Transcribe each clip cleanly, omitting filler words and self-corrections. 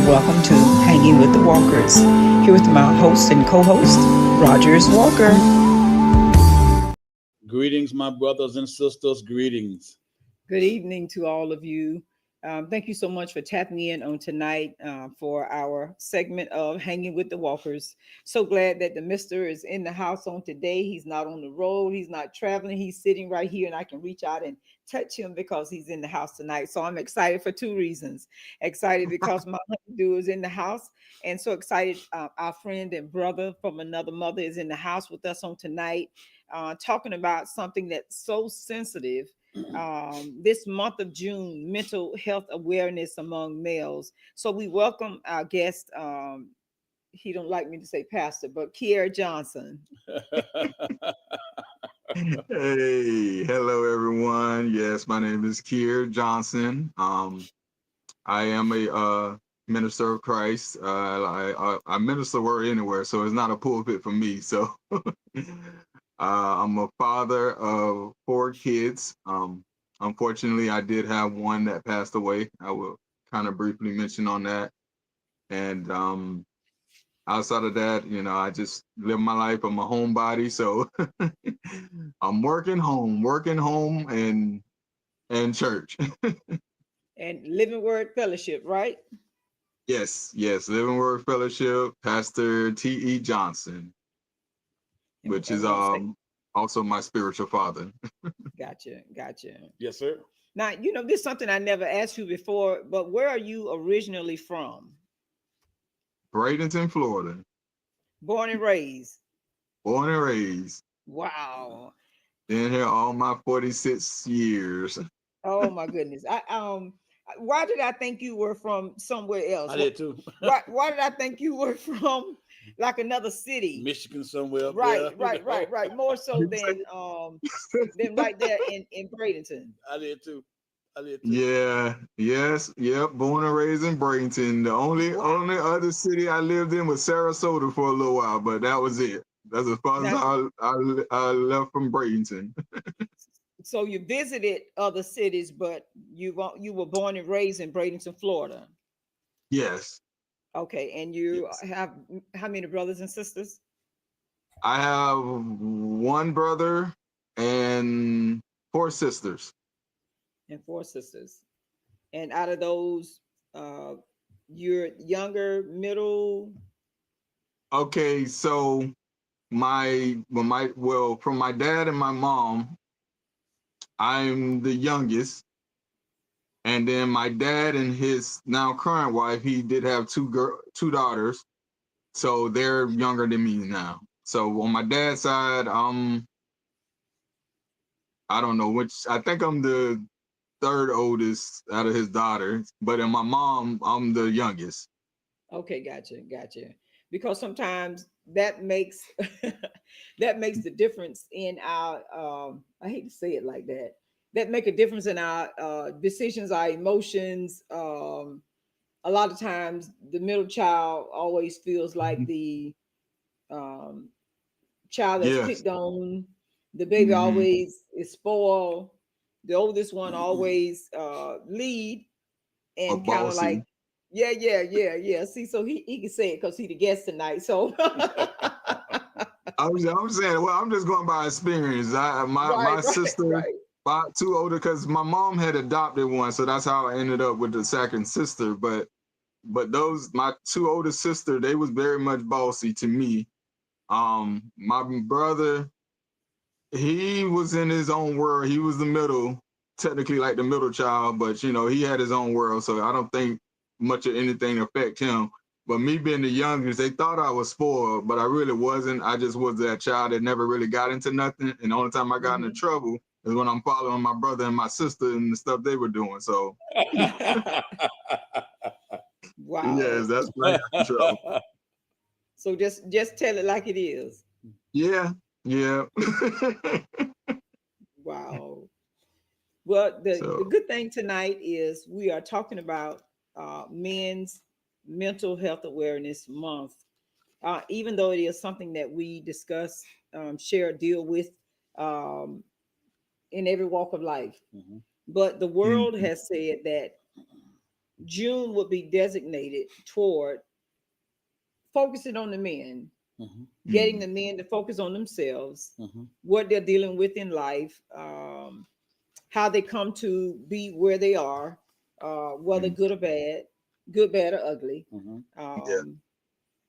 welcome to Hanging with the Walkers. Here with my host and co-host, Rogers Walker. Greetings, my brothers and sisters. Greetings. Good evening to all of you. Thank you so much for tapping in on tonight for our segment of Hanging with the Walkers. So glad that the Mister is in the house on today. He's not on the road. He's not traveling. He's sitting right here, and I can reach out and touch him because he's in the house tonight. So I'm excited for two reasons. Excited because my honeydew is in the house, and so excited our friend and brother from another mother is in the house with us on tonight, talking about something that's so sensitive this month of June, mental health awareness among males. So we welcome our guest. He don't like me to say pastor, but Kier Johnson. Hey, hello everyone. Yes, my name is Kier Johnson. I am a minister of Christ. I minister word anywhere, so it's not a pulpit for me. So I'm a father of 4 kids. Unfortunately, I did have one that passed away. I will kind of briefly mention on that. And outside of that, I just live my life. I'm a homebody, so I'm working home, and church. And Living Word Fellowship, right? Yes, Living Word Fellowship, Pastor T.E. Johnson, which is also my spiritual father. Gotcha. Yes, sir. Now, this is something I never asked you before, but where are you originally from? Bradenton, Florida. Born and raised. Born and raised. Wow. Been here all my 46 years. Oh my goodness. Why did I think you were from somewhere else? I did too. Why did I think you were from like another city? Michigan somewhere up Right. there. More so than right there in Bradenton. I did too. Yeah, yes, yep. Born and raised in Bradenton. The only other city I lived in was Sarasota for a little while, but that was it. That's as far as I left from Bradenton. So you visited other cities, but you were born and raised in Bradenton, Florida. Yes. Okay, and you Yes. have how many brothers and sisters? I have one brother and 4 sisters. And 4 sisters. And out of those, you're younger, middle. Okay, so from my dad and my mom, I'm the youngest. And then my dad and his now current wife, he did have 2 daughters. So they're younger than me now. So on my dad's side, I don't know which, I think I'm the 3rd oldest out of his daughters, but in my mom, I'm the youngest. Okay, gotcha. Because sometimes that makes that makes the difference in our I hate to say it like that. That make a difference in our decisions, our emotions. A lot of times the middle child always feels like the um child that's Yes. picked on. The baby Mm-hmm. always is spoiled. The oldest one always lead A and kind of like, bossy. yeah. See, so he can say it because he the guest tonight. So I'm saying, well, I'm just going by experience. My sister, right. about 2 older, because my mom had adopted one, so that's how I ended up with the second sister. But those my 2 older sister, they was very much bossy to me. My brother, he was in his own world. He was the middle, technically like the middle child, but he had his own world. So I don't think much of anything affect him. But me being the youngest, they thought I was spoiled, but I really wasn't. I just was that child that never really got into nothing. And the only time I got into trouble is when I'm following my brother and my sister and the stuff they were doing. So Wow. yes, that's why I got in trouble. So just tell it like it is. Yeah. Wow. Well, the So good thing tonight is we are talking about men's mental health awareness month. Even though it is something that we discuss, share, deal with um, in every walk of life. But the world has said that June would be designated toward focusing on the men, getting the men to focus on themselves, what they're dealing with in life, how they come to be where they are, whether good or bad, good, bad, or ugly. Yeah.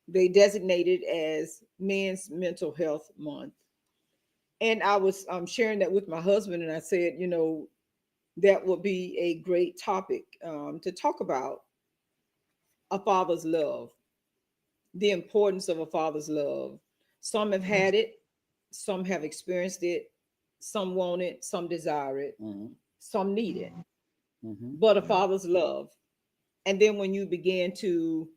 They designated as Men's Mental Health Month. And I was sharing that with my husband, and I said, that would be a great topic to talk about a father's love, the importance of a father's love. Some have had it, some have experienced it, some want it, some desire it, some need it. But a father's love. And then when you begin to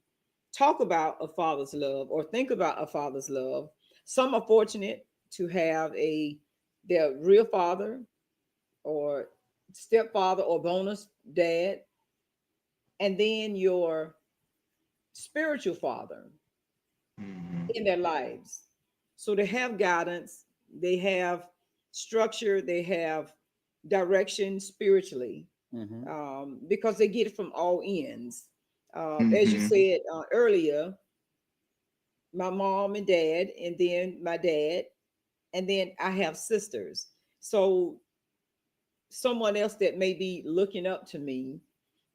talk about a father's love or think about a father's love, some are fortunate to have their real father or stepfather or bonus dad, and then your spiritual father in their lives. So they have guidance, they have structure, they have direction spiritually, because they get it from all ends. As you said earlier, my mom and dad, and then my dad, and then I have sisters. So someone else that may be looking up to me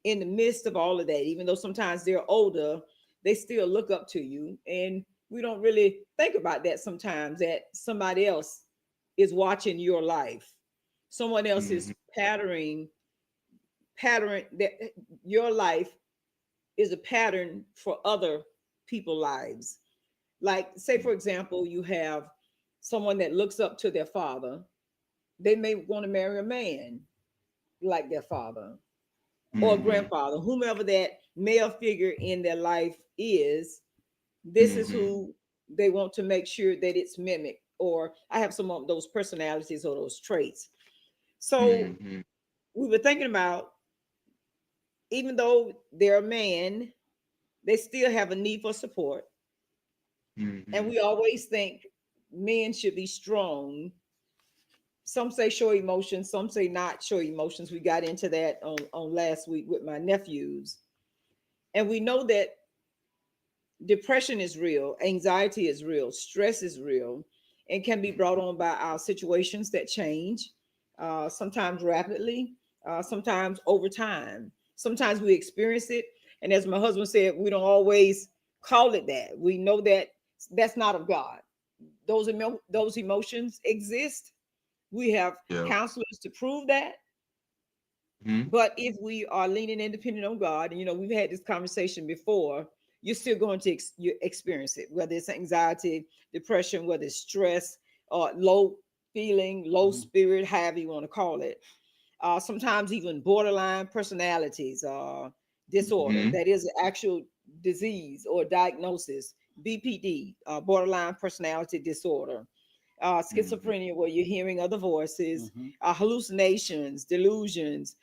in the midst of all of that, even though sometimes they're older, they still look up to you. And we don't really think about that sometimes, that somebody else is watching your life. Someone else is pattern that your life is a pattern for other people's lives. Like, say, for example, you have someone that looks up to their father. They may want to marry a man like their father or grandfather, whomever that male figure in their life is. This is who they want to make sure that it's mimicked. Or I have some of those personalities or those traits. So we were thinking about, even though they're a man, they still have a need for support. And we always think men should be strong. Some say show emotions, some say not show emotions. We got into that on last week with my nephews. And we know that depression is real, anxiety is real, stress is real, and can be brought on by our situations that change, sometimes rapidly, sometimes over time. Sometimes we experience it. And as my husband said, we don't always call it that. We know that that's not of God. Those emotions exist. We have counselors to prove that. But if we are leaning independent on God, and we've had this conversation before, you're still going to you experience it, whether it's anxiety, depression, whether it's stress, low feeling, low spirit, however you want to call it. Sometimes even borderline personalities disorder. That is an actual disease or diagnosis, BPD, borderline personality disorder. Schizophrenia, where you're hearing other voices, hallucinations, delusions,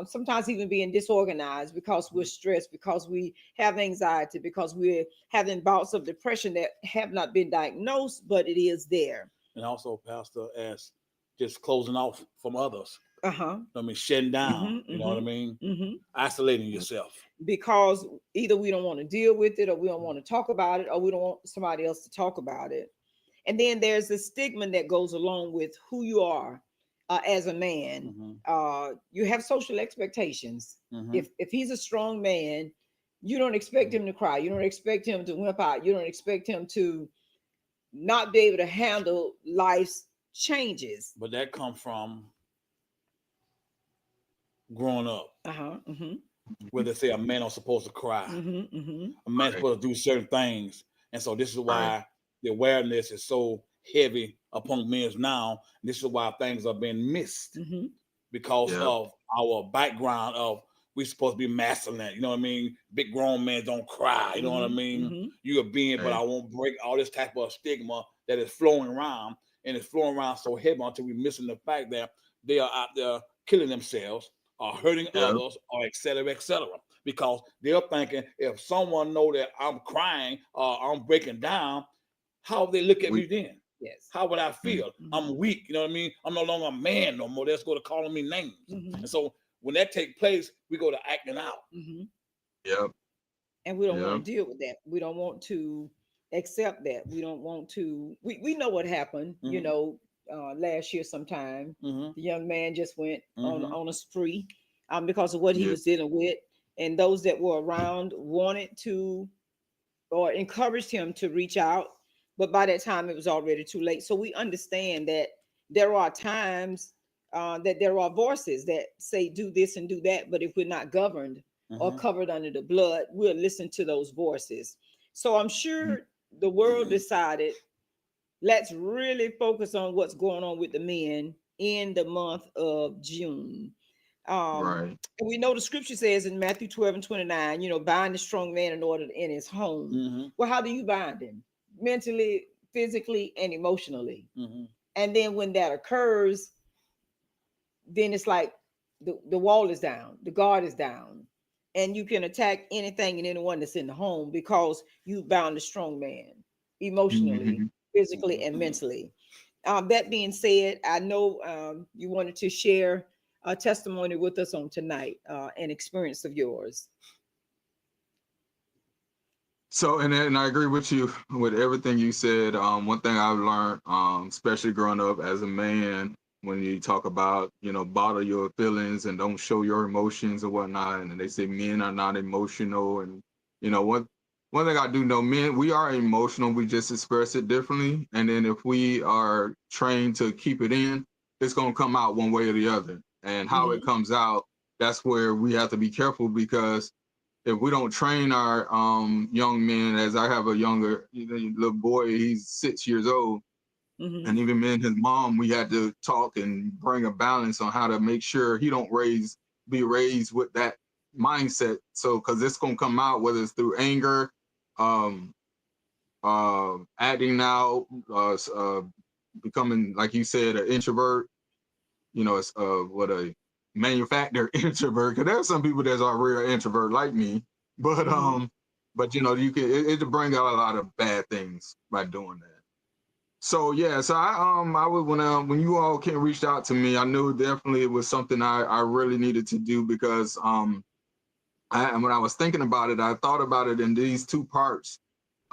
sometimes even being disorganized because we're stressed, because we have anxiety, because we're having bouts of depression that have not been diagnosed, but it is there. And also, Pastor, as just closing off from others. I mean, shutting down. You know what I mean? Isolating yourself. Because either we don't want to deal with it, or we don't want to talk about it, or we don't want somebody else to talk about it. And then there's the stigma that goes along with who you are as a man. You have social expectations. If he's a strong man, you don't expect him to cry. You don't expect him to wimp out. You don't expect him to not be able to handle life's changes. But that comes from growing up. Where they say a man is supposed to cry. A man's supposed to do certain things. And so this is why the awareness is so heavy upon men now. This is why things are being missed because of our background of we're supposed to be masculine. You know what I mean? Big grown men don't cry. You know what I mean? You're a being, but I won't break all this type of stigma that is flowing around, and it's flowing around so heavy until we're missing the fact that they are out there killing themselves or hurting others or et cetera, because they're thinking if someone know that I'm crying or I'm breaking down, how would they look at me then? Yes. How would I feel? I'm weak. You know what I mean? I'm no longer a man no more. Let's go to calling me names. And so when that take place, we go to acting out. Yep. And we don't want to deal with that. We don't want to accept that. We don't want to. We know what happened. You know, last year sometime, the young man just went on a spree because of what he was dealing with, and those that were around wanted to or encouraged him to reach out, but by that time it was already too late. So we understand that there are times that there are voices that say do this and do that, but if we're not governed or covered under the blood, we'll listen to those voices. So I'm sure the world decided, let's really focus on what's going on with the men in the month of June. And we know the scripture says in Matthew 12:29, you know, bind the strong man in order in his home. Well, how do you bind him? Mentally, physically, and emotionally. And then when that occurs, then it's like the wall is down, the guard is down, and you can attack anything and anyone that's in the home because you bound the strong man emotionally, physically, and mentally. That being said, I know you wanted to share a testimony with us on tonight, an experience of yours. So, and I agree with you with everything you said. One thing I've learned, especially growing up as a man, when you talk about, you know, bottle your feelings and don't show your emotions or whatnot, and they say men are not emotional, and you know, one thing I do know, men, we are emotional, we just express it differently, and then if we are trained to keep it in, it's gonna come out one way or the other, and how it comes out, that's where we have to be careful, because if we don't train our young men, as I have a younger little boy, he's 6 years old, and even me and his mom, we had to talk and bring a balance on how to make sure he don't be raised with that mindset. So, because it's gonna come out, whether it's through anger, acting out, becoming, like you said, an introvert. You know, it's what a manufactured introvert. Because there are some people that's are real introvert like me, but you know, you can it bring out a lot of bad things by doing that. So yeah, so I would when you all reached out to me, I knew definitely it was something I really needed to do, because when I was thinking about it, I thought about it in these two parts.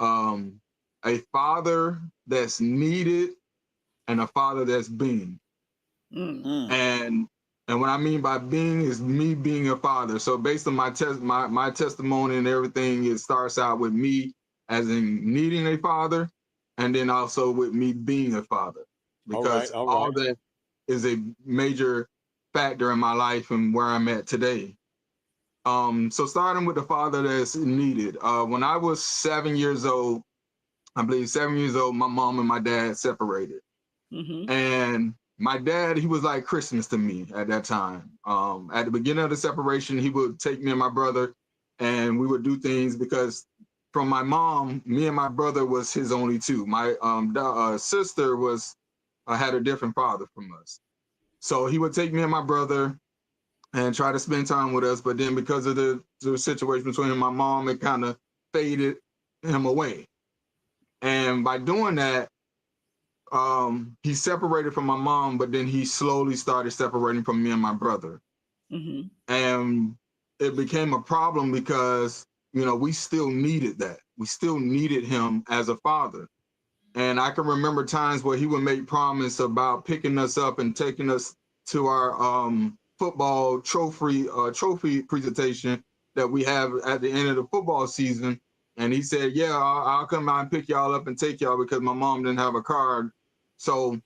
A father that's needed and a father that's being. And what I mean by being is me being a father. So based on my testimony and everything, it starts out with me as in needing a father, and then also with me being a father, because all that is a major factor in my life and where I'm at today. So starting with the father that's needed. When I was 7 years old, I believe 7 years old, my mom and my dad separated. And my dad, he was like Christmas to me at that time. At the beginning of the separation, he would take me and my brother, and we would do things, because from my mom, me and my brother was his only two. My sister had a different father from us. So he would take me and my brother and try to spend time with us. But then because of the situation between him and my mom, it kind of faded him away. And by doing that, he separated from my mom, but then he slowly started separating from me and my brother. And it became a problem because, you know, we still needed that. We still needed him as a father. And I can remember times where he would make promise about picking us up and taking us to our football trophy presentation that we have at the end of the football season. And he said, yeah, I'll come out and pick y'all up and take y'all, because my mom didn't have a car. So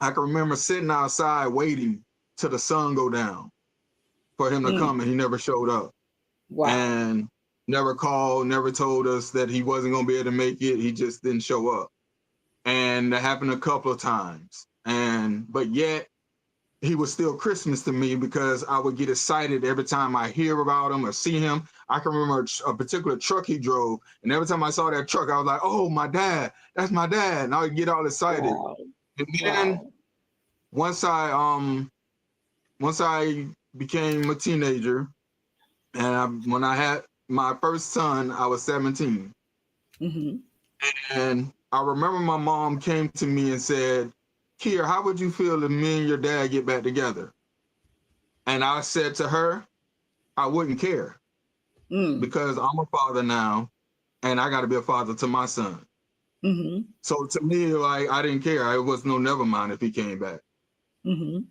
I can remember sitting outside waiting till the sun go down for him to come, and he never showed up. And never called, never told us that he wasn't going to be able to make it. He just didn't show up. And that happened a couple of times. But yet he was still Christmas to me, because I would get excited every time I hear about him or see him. I can remember a particular truck he drove, and every time I saw that truck, I was like, oh, my dad, that's my dad. And I would get all excited. And then once I became a teenager, and when I had my first son, I was 17. And I remember my mom came to me and said, Kier, how would you feel if me and your dad get back together? And I said to her, I wouldn't care because I'm a father now and I got to be a father to my son. So to me, like, I didn't care. It was no never mind if he came back.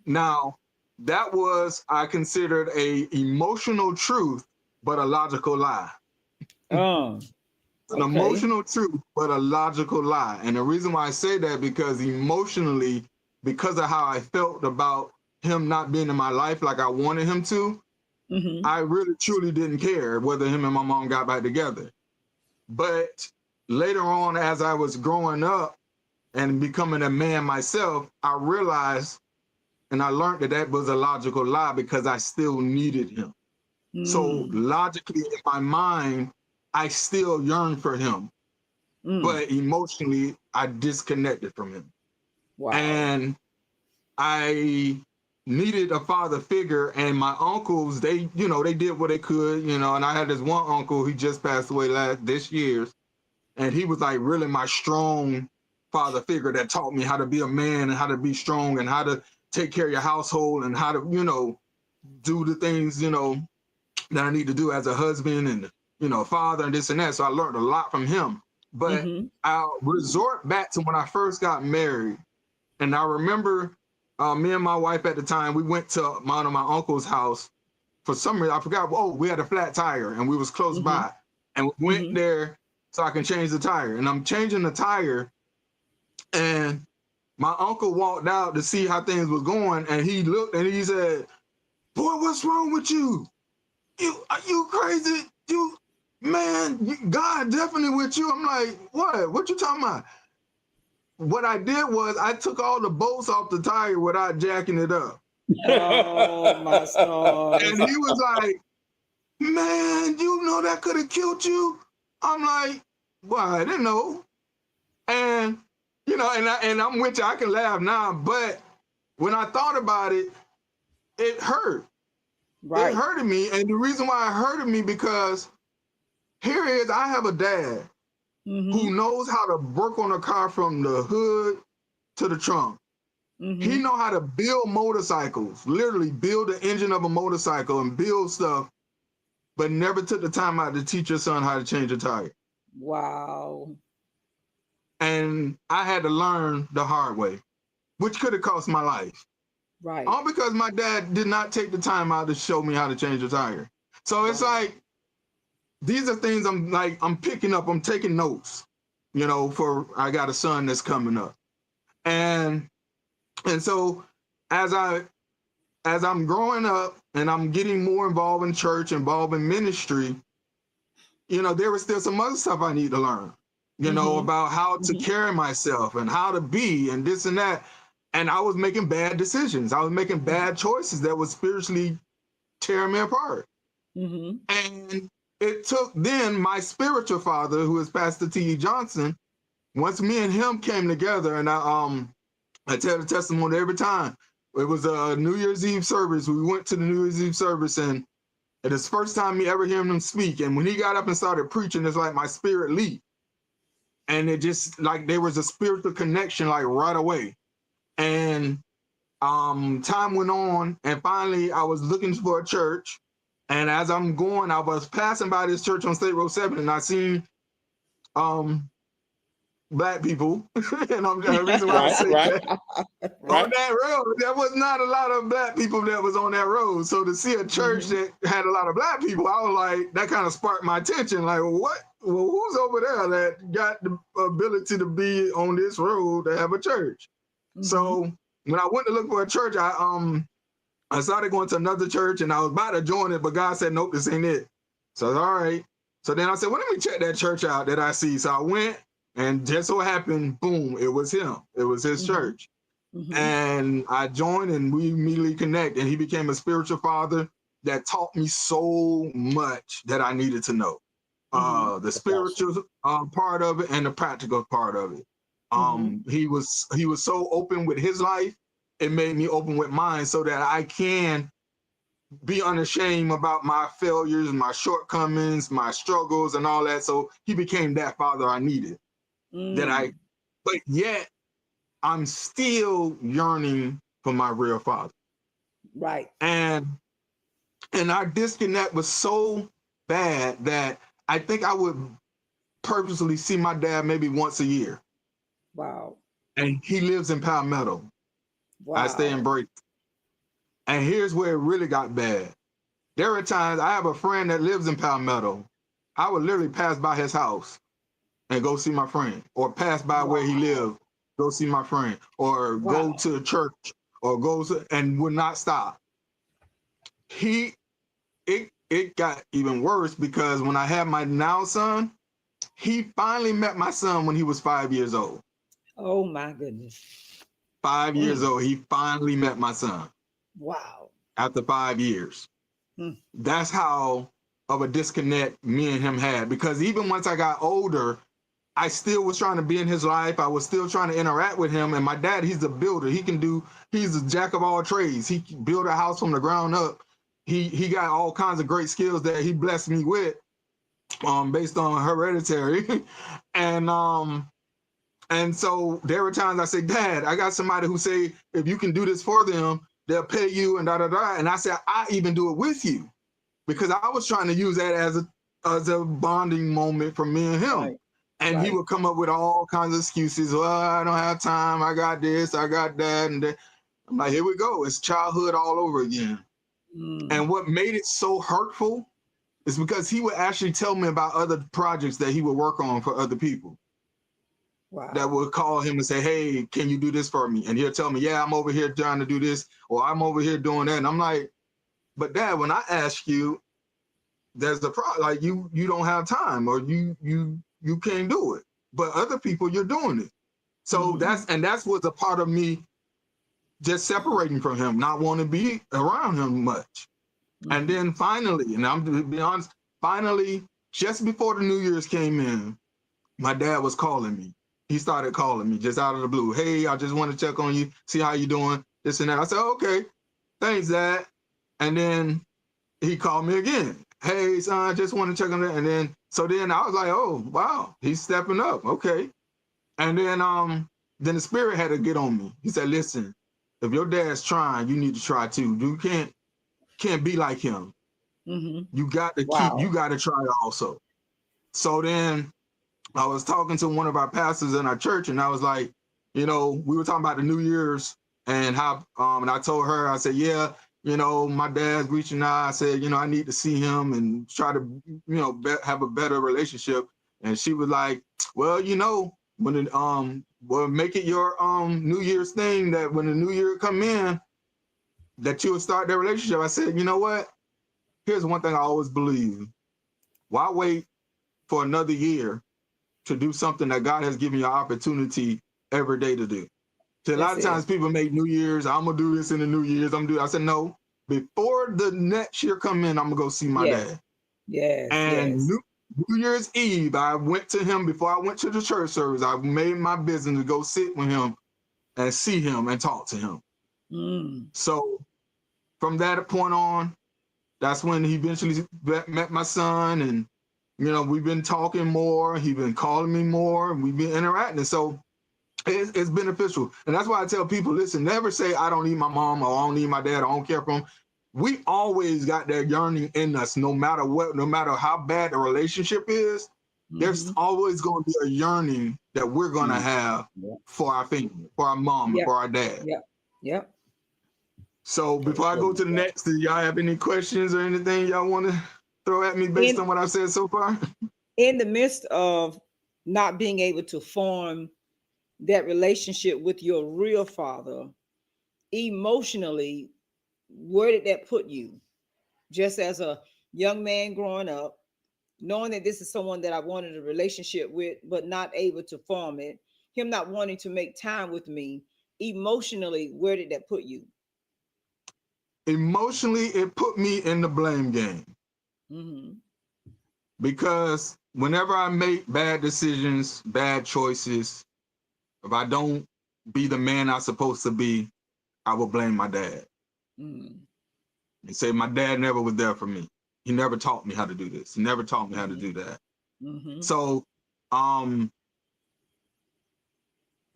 Now, that was, I considered a emotional truth, but a logical lie. An emotional truth, but a logical lie. And the reason why I say that, because emotionally, because of how I felt about him not being in my life like I wanted him to, I really truly didn't care whether him and my mom got back together. But later on, as I was growing up and becoming a man myself, I realized and I learned that that was a logical lie because I still needed him. So logically in my mind, I still yearned for him. But emotionally, I disconnected from him. Wow. And I needed a father figure, and my uncles, they, you know, they did what they could, you know, and I had this one uncle, he just passed away this year, and he was like really my strong father figure that taught me how to be a man and how to be strong and how to take care of your household and how to, you know, do the things, you know, that I need to do as a husband and, you know, father and this and that. So I learned a lot from him. But I'll resort back to when I first got married. And I remember me and my wife at the time, we went to one of my uncle's house. For some reason, I forgot, oh, we had a flat tire and we was close by. And we went there so I can change the tire. And I'm changing the tire. And my uncle walked out to see how things was going. And he looked and he said, boy, what's wrong with you? Are you crazy? God definitely with you. I'm like, what? What you talking about? What I did was I took all the bolts off the tire without jacking it up. Oh my God. And he was like, man, you know that could have killed you? I'm like, well, I didn't know. And, you know, and I'm with you, I can laugh now, but when I thought about it, it hurt. Right. It hurted me. And the reason why it hurted me because here is, I have a dad who knows how to work on a car from the hood to the trunk. He know how to build motorcycles, literally build the engine of a motorcycle and build stuff, but never took the time out to teach your son how to change a tire. Wow. And I had to learn the hard way, which could have cost my life. Right. All because my dad did not take the time out to show me how to change a tire. So it's like, these are things I'm picking up, I'm taking notes, you know, for I got a son that's coming up. And so as I'm growing up and I'm getting more involved in church, involved in ministry, you know, there was still some other stuff I need to learn, you know, about how to carry myself and how to be and this and that. And I was making bad decisions. I was making bad choices that would spiritually tear me apart. And it took then my spiritual father, who is Pastor Kier Johnson, once me and him came together, and I tell the testimony every time. It was a New Year's Eve service. We went to the New Year's Eve service, and it's the first time me ever hearing him speak. And when he got up and started preaching, it's like my spirit leaped. And it just, like, there was a spiritual connection, like, right away. And time went on, and finally I was looking for a church. And as I'm going, I was passing by this church on State Road 7, and I seen Black people. And the reason why I say that, on that road, there was not a lot of Black people that was on that road. So to see a church that had a lot of Black people, I was like, that kind of sparked my attention. Like, what? Well, who's over there that got the ability to be on this road to have a church? So when I went to look for a church, I started going to another church and I was about to join it, but God said, nope, this ain't it. So I was all right. So then I said, well, let me check that church out that I see. So I went, and just so happened, boom, it was him. It was his church. And I joined and we immediately connected. And he became a spiritual father that taught me so much that I needed to know. The spiritual part of it and the practical part of it. He was so open with his life. It made me open with mine so that I can be unashamed about my failures, my shortcomings, my struggles and all that. So he became that father I needed. But yet I'm still yearning for my real father. Right. And And our disconnect was so bad that I think I would purposely see my dad maybe once a year. Wow. And he lives in Palmetto. Wow. I stay in Brayton. And here's where it really got bad. There are times I have a friend that lives in Palmetto. I would literally pass by his house and go see my friend, or pass by where he lived, go see my friend, or go to the church, or and would not stop. It got even worse because when I had my now son, he finally met my son when he was 5 years old. Oh my goodness. 5 years old, he finally met my son. Wow. After 5 years. That's how of a disconnect me and him had, because even once I got older, I still was trying to be in his life. I was still trying to interact with him. And my dad, he's a builder. He's a jack of all trades. He built a house from the ground up. He got all kinds of great skills that he blessed me with, based on hereditary. And so there were times I say, Dad, I got somebody who say, if you can do this for them, they'll pay you and da da da. And I said, I even do it with you, because I was trying to use that as a bonding moment for me and him. Right. And he would come up with all kinds of excuses. Well, I don't have time. I got this, I got that, and that. I'm like, here we go. It's childhood all over again. And what made it so hurtful is because he would actually tell me about other projects that he would work on for other people. Wow. That would call him and say, hey, can you do this for me? And he'll tell me, yeah, I'm over here trying to do this, or I'm over here doing that. And I'm like, but Dad, when I ask you, there's a problem. Like you don't have time, or you can't do it. But other people, you're doing it. So that's what's a part of me just separating from him, not wanting to be around him much. And then finally, and I'm to be honest, finally, just before the New Year's came in, my dad was calling me. He started calling me just out of the blue. Hey, I just want to check on you, see how you doing, this and that. I said, okay, thanks, Dad. And then he called me again. Hey, son, I just want to check on that. And then I was like, oh, wow, he's stepping up. Okay. And then the spirit had to get on me. He said, listen, if your dad's trying, you need to try too. You can't be like him. You got to you got to try also. So then I was talking to one of our pastors in our church, and I was like, we were talking about the New Year's and how, and I told her, I said, yeah, my dad's reaching out. I said, I need to see him and try to, have a better relationship. And she was like, well, when it, well, make it your New Year's thing that when the New Year come in, that you will start that relationship. I said, you know what? Here's one thing I always believe. Why wait for another year to do something that God has given you an opportunity every day to do? So a lot of times people make New Year's, I'm gonna do this in the New Year's, I said, no, before the next year come in, I'm gonna go see my dad. Yes. And New Year's Eve, I went to him before I went to the church service. I made my business to go sit with him and see him and talk to him. So from that point on, that's when he eventually met my son, and we've been talking more. He's been calling me more, and we've been interacting. So it's beneficial. And that's why I tell people, listen, never say I don't need my mom, or I don't need my dad, or I don't care for him. We always got that yearning in us, no matter what, no matter how bad the relationship is. There's always going to be a yearning that we're going to have for our family, for our mom, and for our dad. Yep. So before I go to the next, do y'all have any questions or anything y'all want to throw at me based on what I've said so far? In the midst of not being able to form that relationship with your real father, emotionally, where did that put you? Just as a young man growing up, knowing that this is someone that I wanted a relationship with, but not able to form it, him not wanting to make time with me, emotionally, where did that put you? Emotionally, it put me in the blame game. Because whenever I make bad decisions, bad choices, if I don't be the man I'm supposed to be, I will blame my dad. And say my dad never was there for me. He never taught me how to do this. He never taught me how to do that. So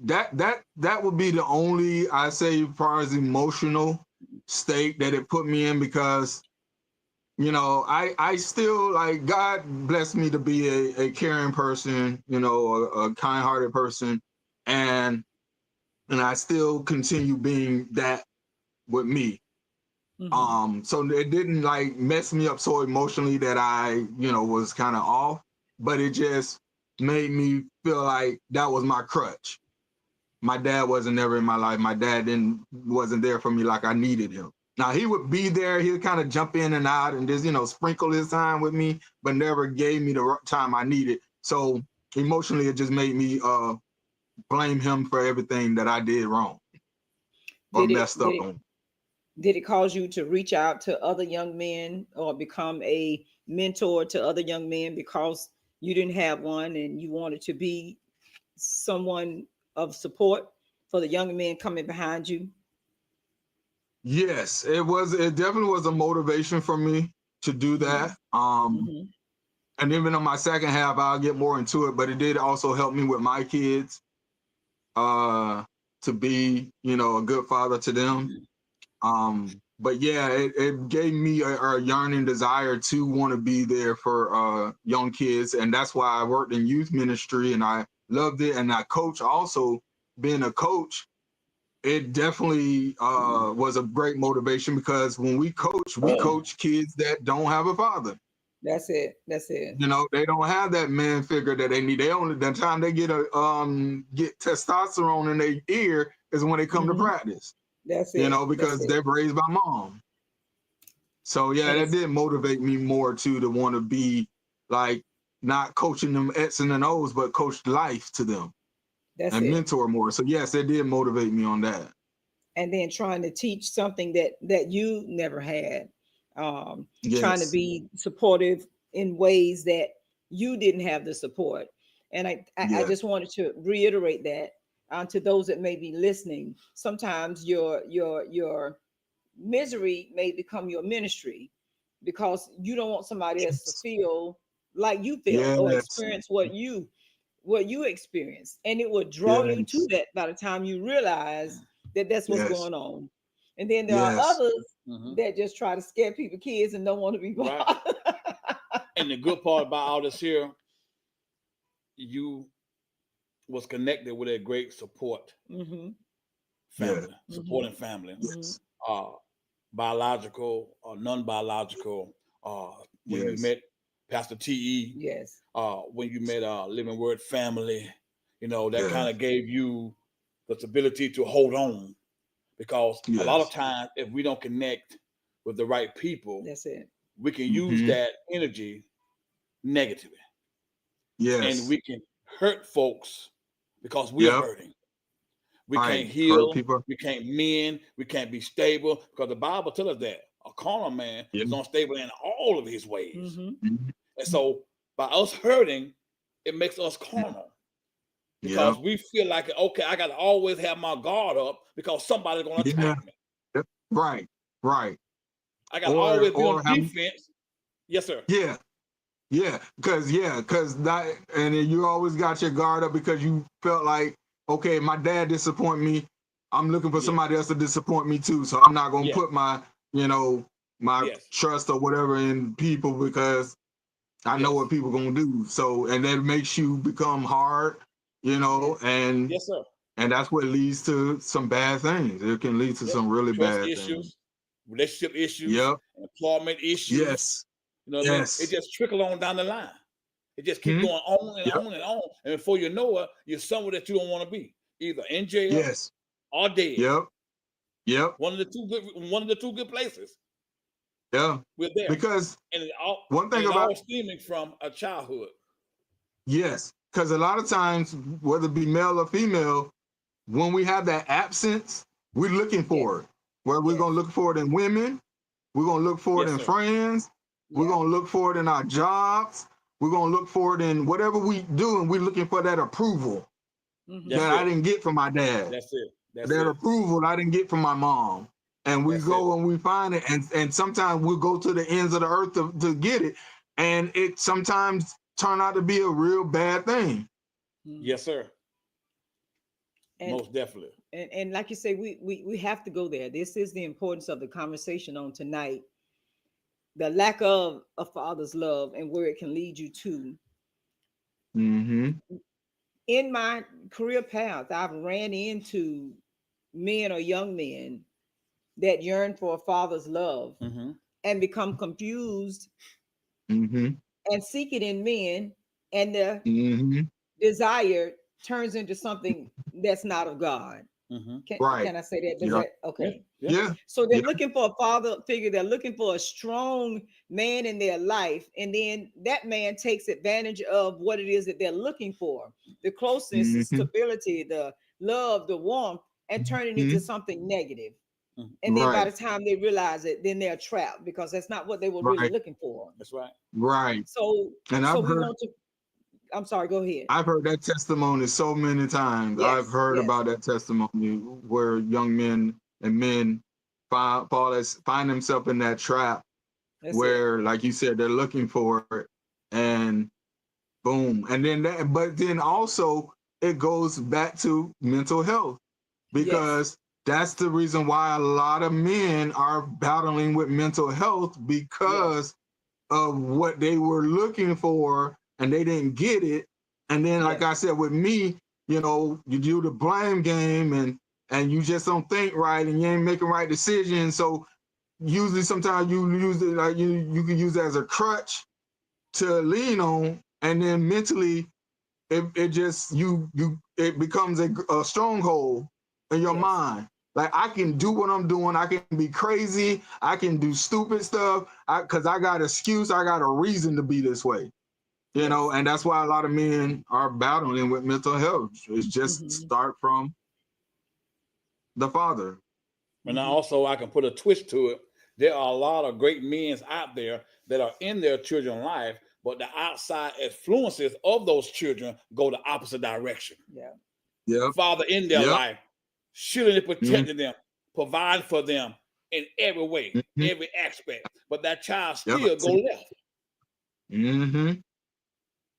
that would be the only, I say, as far as emotional state that it put me in, because I still, like, God blessed me to be a caring person, a kind-hearted person, and I still continue being that with me. So it didn't like mess me up so emotionally that I, was kind of off, but it just made me feel like that was my crutch. My dad wasn't ever in my life. My dad wasn't there for me like I needed him. Now he would be there. He would kind of jump in and out and just, sprinkle his time with me, but never gave me the time I needed. So emotionally, it just made me blame him for everything that I did wrong or messed up on. Did it cause you to reach out to other young men or become a mentor to other young men because you didn't have one and you wanted to be someone of support for the young men coming behind you? Yes, it was. It definitely was a motivation for me to do that. And even on my second half, I'll get more into it, but it did also help me with my kids to be, a good father to them. But yeah, it gave me a yearning desire to want to be there for young kids. And that's why I worked in youth ministry and I loved it. And I coach also. Being a coach, it definitely was a great motivation because when we coach kids that don't have a father. That's it. They don't have that man figure that they need. They only, the time they get testosterone in their ear is when they come to practice. That's it. Because they're raised by mom. So yeah, that did motivate me more too, to want to be like not coaching them X's and O's, but coach life to them. And mentor more. So yes, it did motivate me on that. And then trying to teach something that you never had. Trying to be supportive in ways that you didn't have the support. And I just wanted to reiterate that to those that may be listening. Sometimes your misery may become your ministry because you don't want somebody else to feel like you feel or experience what you experienced, and it will draw you to that by the time you realize that that's what's going on. And then there are others that just try to scare people, kids, and don't want to be bothered. Right. And the good part about all this here, you was connected with a great support family, supporting family, biological or non-biological. When you met Pastor T.E., when you met Living Word family, that kind of gave you the ability to hold on, because a lot of times if we don't connect with the right people, that's it. We can use that energy negatively. And we can hurt folks because we are hurting. We can't heal. We can't mend. We can't be stable, because the Bible tells us that a carnal man is unstable in all of his ways. And so by us hurting, it makes us carnal, because we feel like, okay, I got to always have my guard up because somebody's going to attack me. Right. I got to always be on defense. Yes, sir. Because that, and then you always got your guard up because you felt like, okay, my dad disappointed me. I'm looking for somebody else to disappoint me too. So I'm not going to put my, my trust or whatever in people, because I know what people going to do. So, and that makes you become hard, and yes, sir. And that's what leads to some bad things. It can lead to some really bad issues, things. Relationship issues, employment issues. You know what I mean? It just trickle on down the line. It just keep going on and on and on. And before you know it, you're somewhere that you don't want to be, either in jail or dead. One of the two good places. We're there. Because and one thing about all stemming from a childhood. Yes, because a lot of times, whether it be male or female, when we have that absence, we're looking for it. Where we're gonna look for it in women, we're gonna look for it in friends, we're gonna look for it in our jobs, we're gonna look for it in whatever we do, and we're looking for that approval that I didn't get from my dad. That's it. That approval I didn't get from my mom. And we go and we find it, and sometimes we'll go to the ends of the earth to get it, and it sometimes turn out to be a real bad thing. Yes, sir. Most definitely. And like you say, we have to go there. This is the importance of the conversation on tonight. the lack of a father's love and where it can lead you to. Mm-hmm. In my career path, I've ran into men or young men that yearn for a father's love and become confused Mm-hmm. and seek it in men, and the Mm-hmm. desire turns into something that's not of God. Right. Can I say that? Does Yeah. that okay? Yeah. So they're Yeah. looking for a father figure. They're looking for a strong man in their life, and then that man takes advantage of what it is that they're looking for: the closeness, the Mm-hmm. stability, the love, the warmth, and turn it into Mm-hmm. something negative. And then by Right. the time they realize it, then they're trapped because that's not what they were really Right. looking for. That's right. Right. So, And so we want to. I'm sorry. Go ahead. I've heard that testimony so many times. I've Yes. heard Yes. about that testimony where young men and men find themselves in that trap That's it. where, like you said, they're looking for it, and boom. And then that, but then also it goes back to mental health, Yes. because that's the reason why a lot of men are battling with mental health, Yes. because of what they were looking for and they didn't get it. And then, like Yes. I said, with me, you do the blame game, and you just don't think right, and you ain't making right decisions. So usually sometimes you use it, like you can use it as a crutch to lean on, and then mentally it just it becomes a stronghold in your Yes. mind. Like, I can do what I'm doing, I can be crazy, I can do stupid stuff, because I got an excuse, I got a reason to be this way. Yes. And that's why a lot of men are battling with mental health. It's just Mm-hmm. start from the father. And also, I can put a twist to it. There are a lot of great men out there that are in their children's life, but the outside influences of those children go the opposite direction. Yeah. Yep. Father in their Yep. life, shielding and Mm-hmm. protecting them, providing for them in every way, Mm-hmm. every aspect. But that child Yep. still go left. Mm-hmm.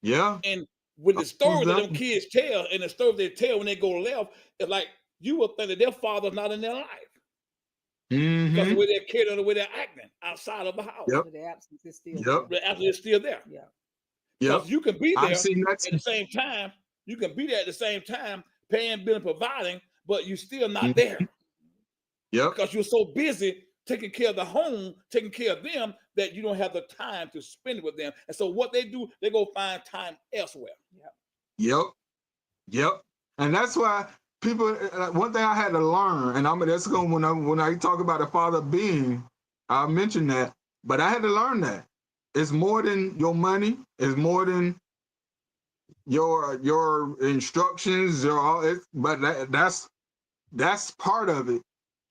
Yeah. And with the stories that them kids tell, and the stories they tell when they go left, it's like you would think that their father's not in their life. Mm-hmm. Because the way they're caring, the way they're acting outside of the house. Yep. The absence is still Yep. there. The absence is still there. Yeah. Because Yep. you can be there I've seen that at the same time. You can be there at the same time, paying, billing, providing, but you're still not there. Yep. Because you're so busy taking care of the home, taking care of them, that you don't have the time to spend it with them. And so what they do, they go find time elsewhere. Yep. Yep. And that's why people, one thing I had to learn, and that's going when I talk about the father being, I mentioned that, but I had to learn that it's more than your money, it's more than your instructions, but that's part of it.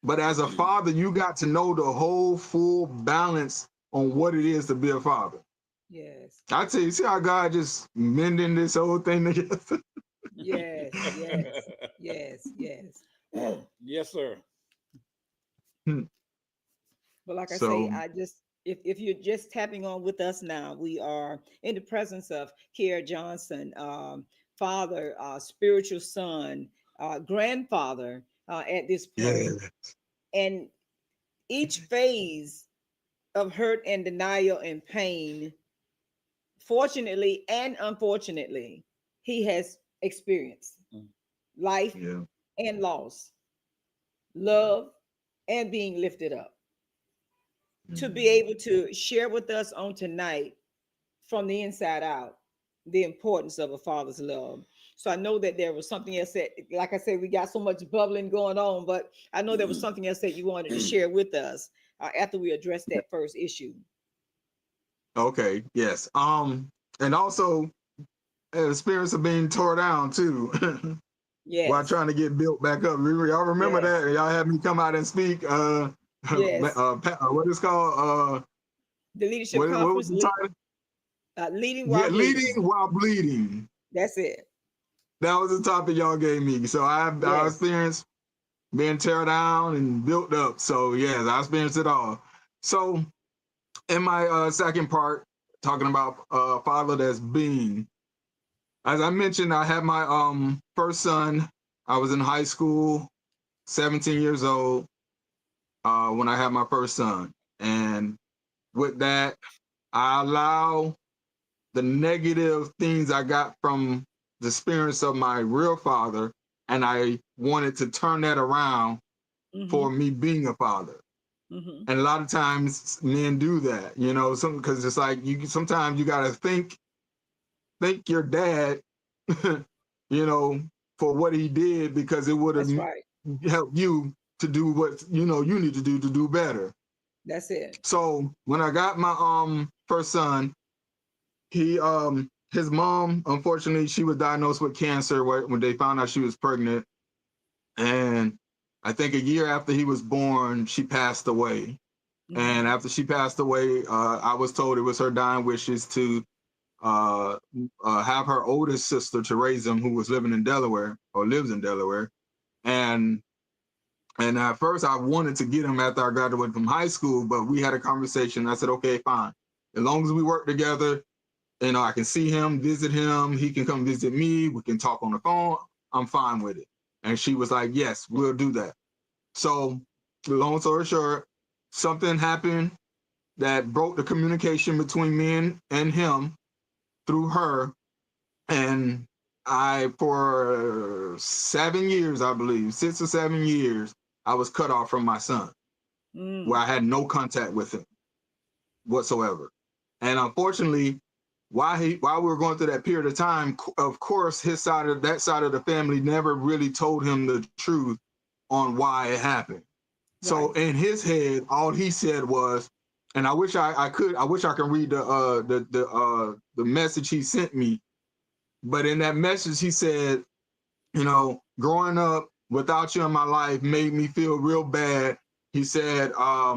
But as a father, you got to know the whole full balance on what it is to be a father. Yes. I tell you, see how God just mending this whole thing together. Yes. Yes. Yes. Yes. Yes, sir. But like I say, So I just if you're just tapping on with us now, we are in the presence of Kier Johnson, father, spiritual son, grandfather at this yeah. point. And each phase of hurt and denial and pain, fortunately and unfortunately, he has experienced life Yeah. and loss, love and being lifted up. To be able to share with us on tonight from the inside out the importance of a father's love. So I know that there was something else that, like I said, we got so much bubbling going on, but I know there was something else that you wanted to share with us after we addressed that first issue. Okay. Yes. And also an experience of being tore down too, while Yes. trying to get built back up. Y'all remember Yes. that? Y'all had me come out and speak. Yes. What is called? The leadership What was conference, the title? leading Yeah, while leading bleeding. while bleeding. That's it. That was the topic y'all gave me. So I Yes. experienced being tear down and built up. So yes, I experienced it all. So in my second part, talking about father that's being, as I mentioned, I had my first son. I was in high school, 17 years old, when I had my first son. And with that, I allow the negative things I got from the experience of my real father, and I wanted to turn that around for me being a father. And a lot of times men do that, you know, because it's like sometimes you got to thank your dad, you know, for what he did, because it would have helped you to do what you need to do better. That's it. So when I got my first son, he his mom, unfortunately, she was diagnosed with cancer when they found out she was pregnant, and I think a year after he was born, she passed away. And after she passed away, I was told it was her dying wishes to have her oldest sister to raise him, who was living in Delaware or lives in Delaware. And at first I wanted to get him after I graduated from high school, but we had a conversation. I said, okay, fine. As long as we work together, you know, I can see him, visit him, he can come visit me, we can talk on the phone, I'm fine with it. And she was like, yes, we'll do that. So long story short, something happened that broke the communication between me and him through her. And for 7 years, I believe, 6 or 7 years, I was cut off from my son, where I had no contact with him whatsoever. And unfortunately, while we were going through that period of time, of course, that side of the family never really told him the truth on why it happened. Right. So in his head, all he said was, and I wish I could read the message he sent me. But in that message, he said, you know, growing up without you in my life made me feel real bad. He said, I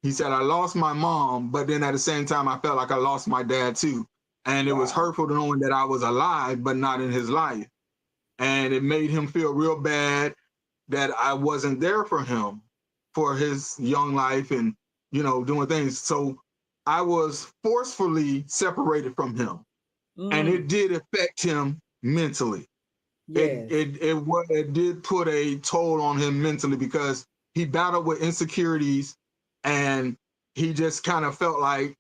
lost my mom, but then at the same time, I felt like I lost my dad too. And it was hurtful to knowing that I was alive, but not in his life. And it made him feel real bad that I wasn't there for him for his young life and, you know, doing things. So I was forcefully separated from him. And it did affect him mentally. Yes. It did put a toll on him mentally, because he battled with insecurities, and he just kind of felt like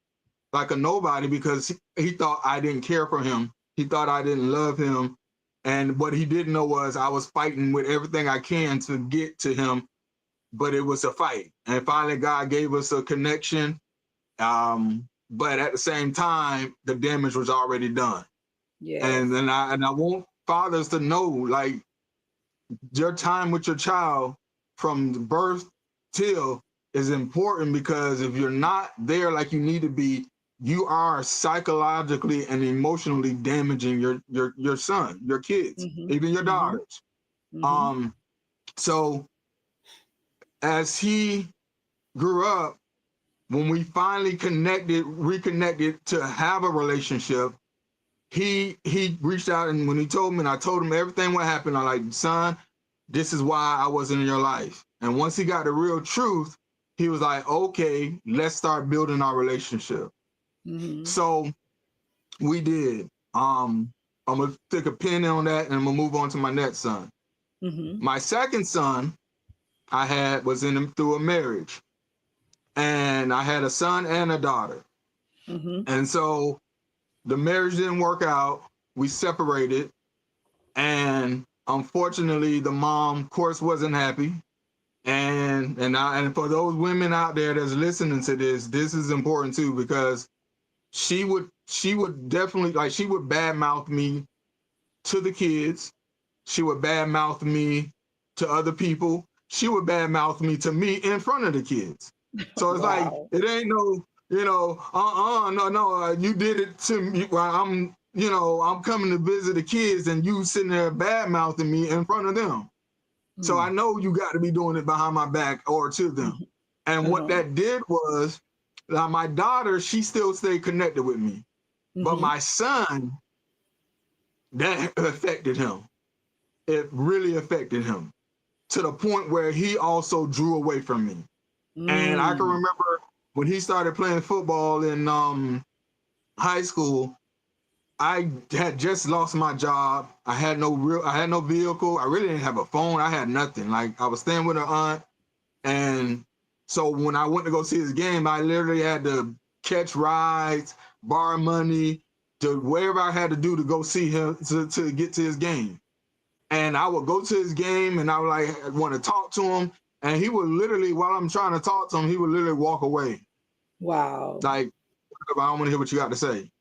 a nobody, because he thought I didn't care for him. He thought I didn't love him. And what he didn't know was I was fighting with everything I can to get to him, but it was a fight. And finally, God gave us a connection. But at the same time, the damage was already done. Yeah. And I want fathers to know, like, your time with your child from birth till is important, because if you're not there like you need to be, you are psychologically and emotionally damaging your son, your kids, even your daughters. So as he grew up, when we finally reconnected to have a relationship, he reached out, and when he told me, and I told him everything what happened, I'm like, son, this is why I wasn't in your life. And once he got the real truth, he was like, okay, let's start building our relationship. So we did. I'm gonna take a pin on that, and I'm gonna move on to my next son. My second son was through a marriage, and I had a son and a daughter. And so the marriage didn't work out. We separated, and unfortunately, the mom, of course, wasn't happy. And for those women out there that's listening to this is important too, because she would definitely, like, she would badmouth me to the kids. She would badmouth me to other people. She would badmouth me to me in front of the kids. So it's like, it ain't no, you know, no, you did it to me while I'm coming to visit the kids, and you sitting there badmouthing me in front of them. So I know you got to be doing it behind my back or to them. And what that did was, my daughter, she still stayed connected with me. But my son, that affected him. It really affected him, to the point where he also drew away from me. And I can remember when he started playing football in high school, I had just lost my job. I had no vehicle. I really didn't have a phone. I had nothing. Like, I was staying with an aunt. And so when I went to go see his game, I literally had to catch rides, borrow money, to wherever I had to do to go see him to get to his game. And I would go to his game and I would like want to talk to him. And he would literally, while I'm trying to talk to him, he would literally walk away. Wow. Like, I don't want to hear what you got to say.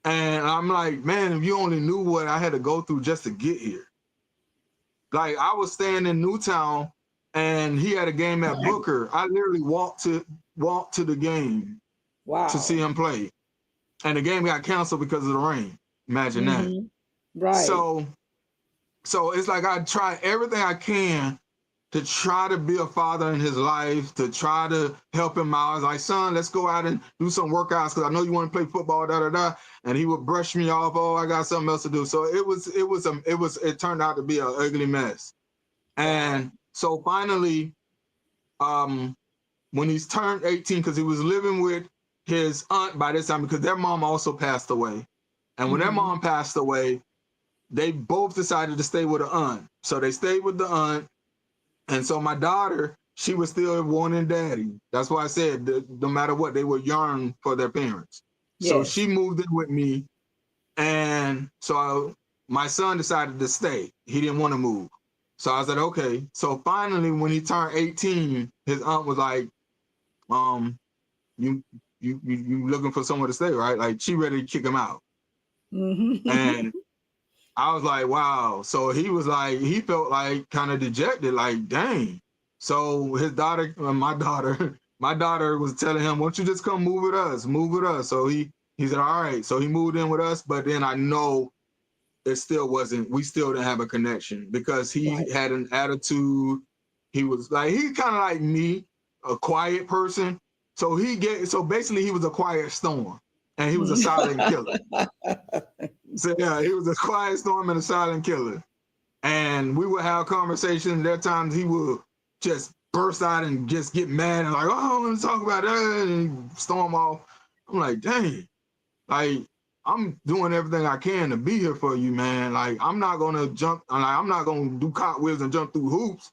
And I'm like, man, if you only knew what I had to go through just to get here. Like, I was staying in Newtown and he had a game at Booker. I literally walked to the game to see him play. And the game got canceled because of the rain. Imagine that. Right. So it's like I try everything I can to try to be a father in his life, to try to help him out. I was like, son, let's go out and do some workouts because I know you want to play football, And he would brush me off. Oh, I got something else to do. So it turned out to be an ugly mess. And so finally, when he's turned 18, because he was living with his aunt by this time, because their mom also passed away. And when their mom passed away, they both decided to stay with the aunt. So they stayed with the aunt. And so my daughter, she was still wanting daddy. That's why I said that no matter what, they would yearn for their parents. Yes. So she moved in with me. And so my son decided to stay. He didn't want to move. So I said, okay. So finally, when he turned 18, his aunt was like, you looking for someone to stay, right? Like, she ready to kick him out. And I was like, wow. So he was like, he felt like kind of dejected, like, dang. So his daughter, my daughter was telling him, why don't you just come move with us? So he said, all right. So he moved in with us, but then I know we still didn't have a connection because he had an attitude. He was like, he's kind of like me, a quiet person. So basically he was a quiet storm and he was a silent killer. So yeah, he was a quiet storm and a silent killer. And we would have conversations. There are times he would just burst out and just get mad and like, oh, let's talk about that, and storm off. I'm like, dang, like, I'm doing everything I can to be here for you, man. Like, I'm not gonna I'm not gonna do cartwheels and jump through hoops.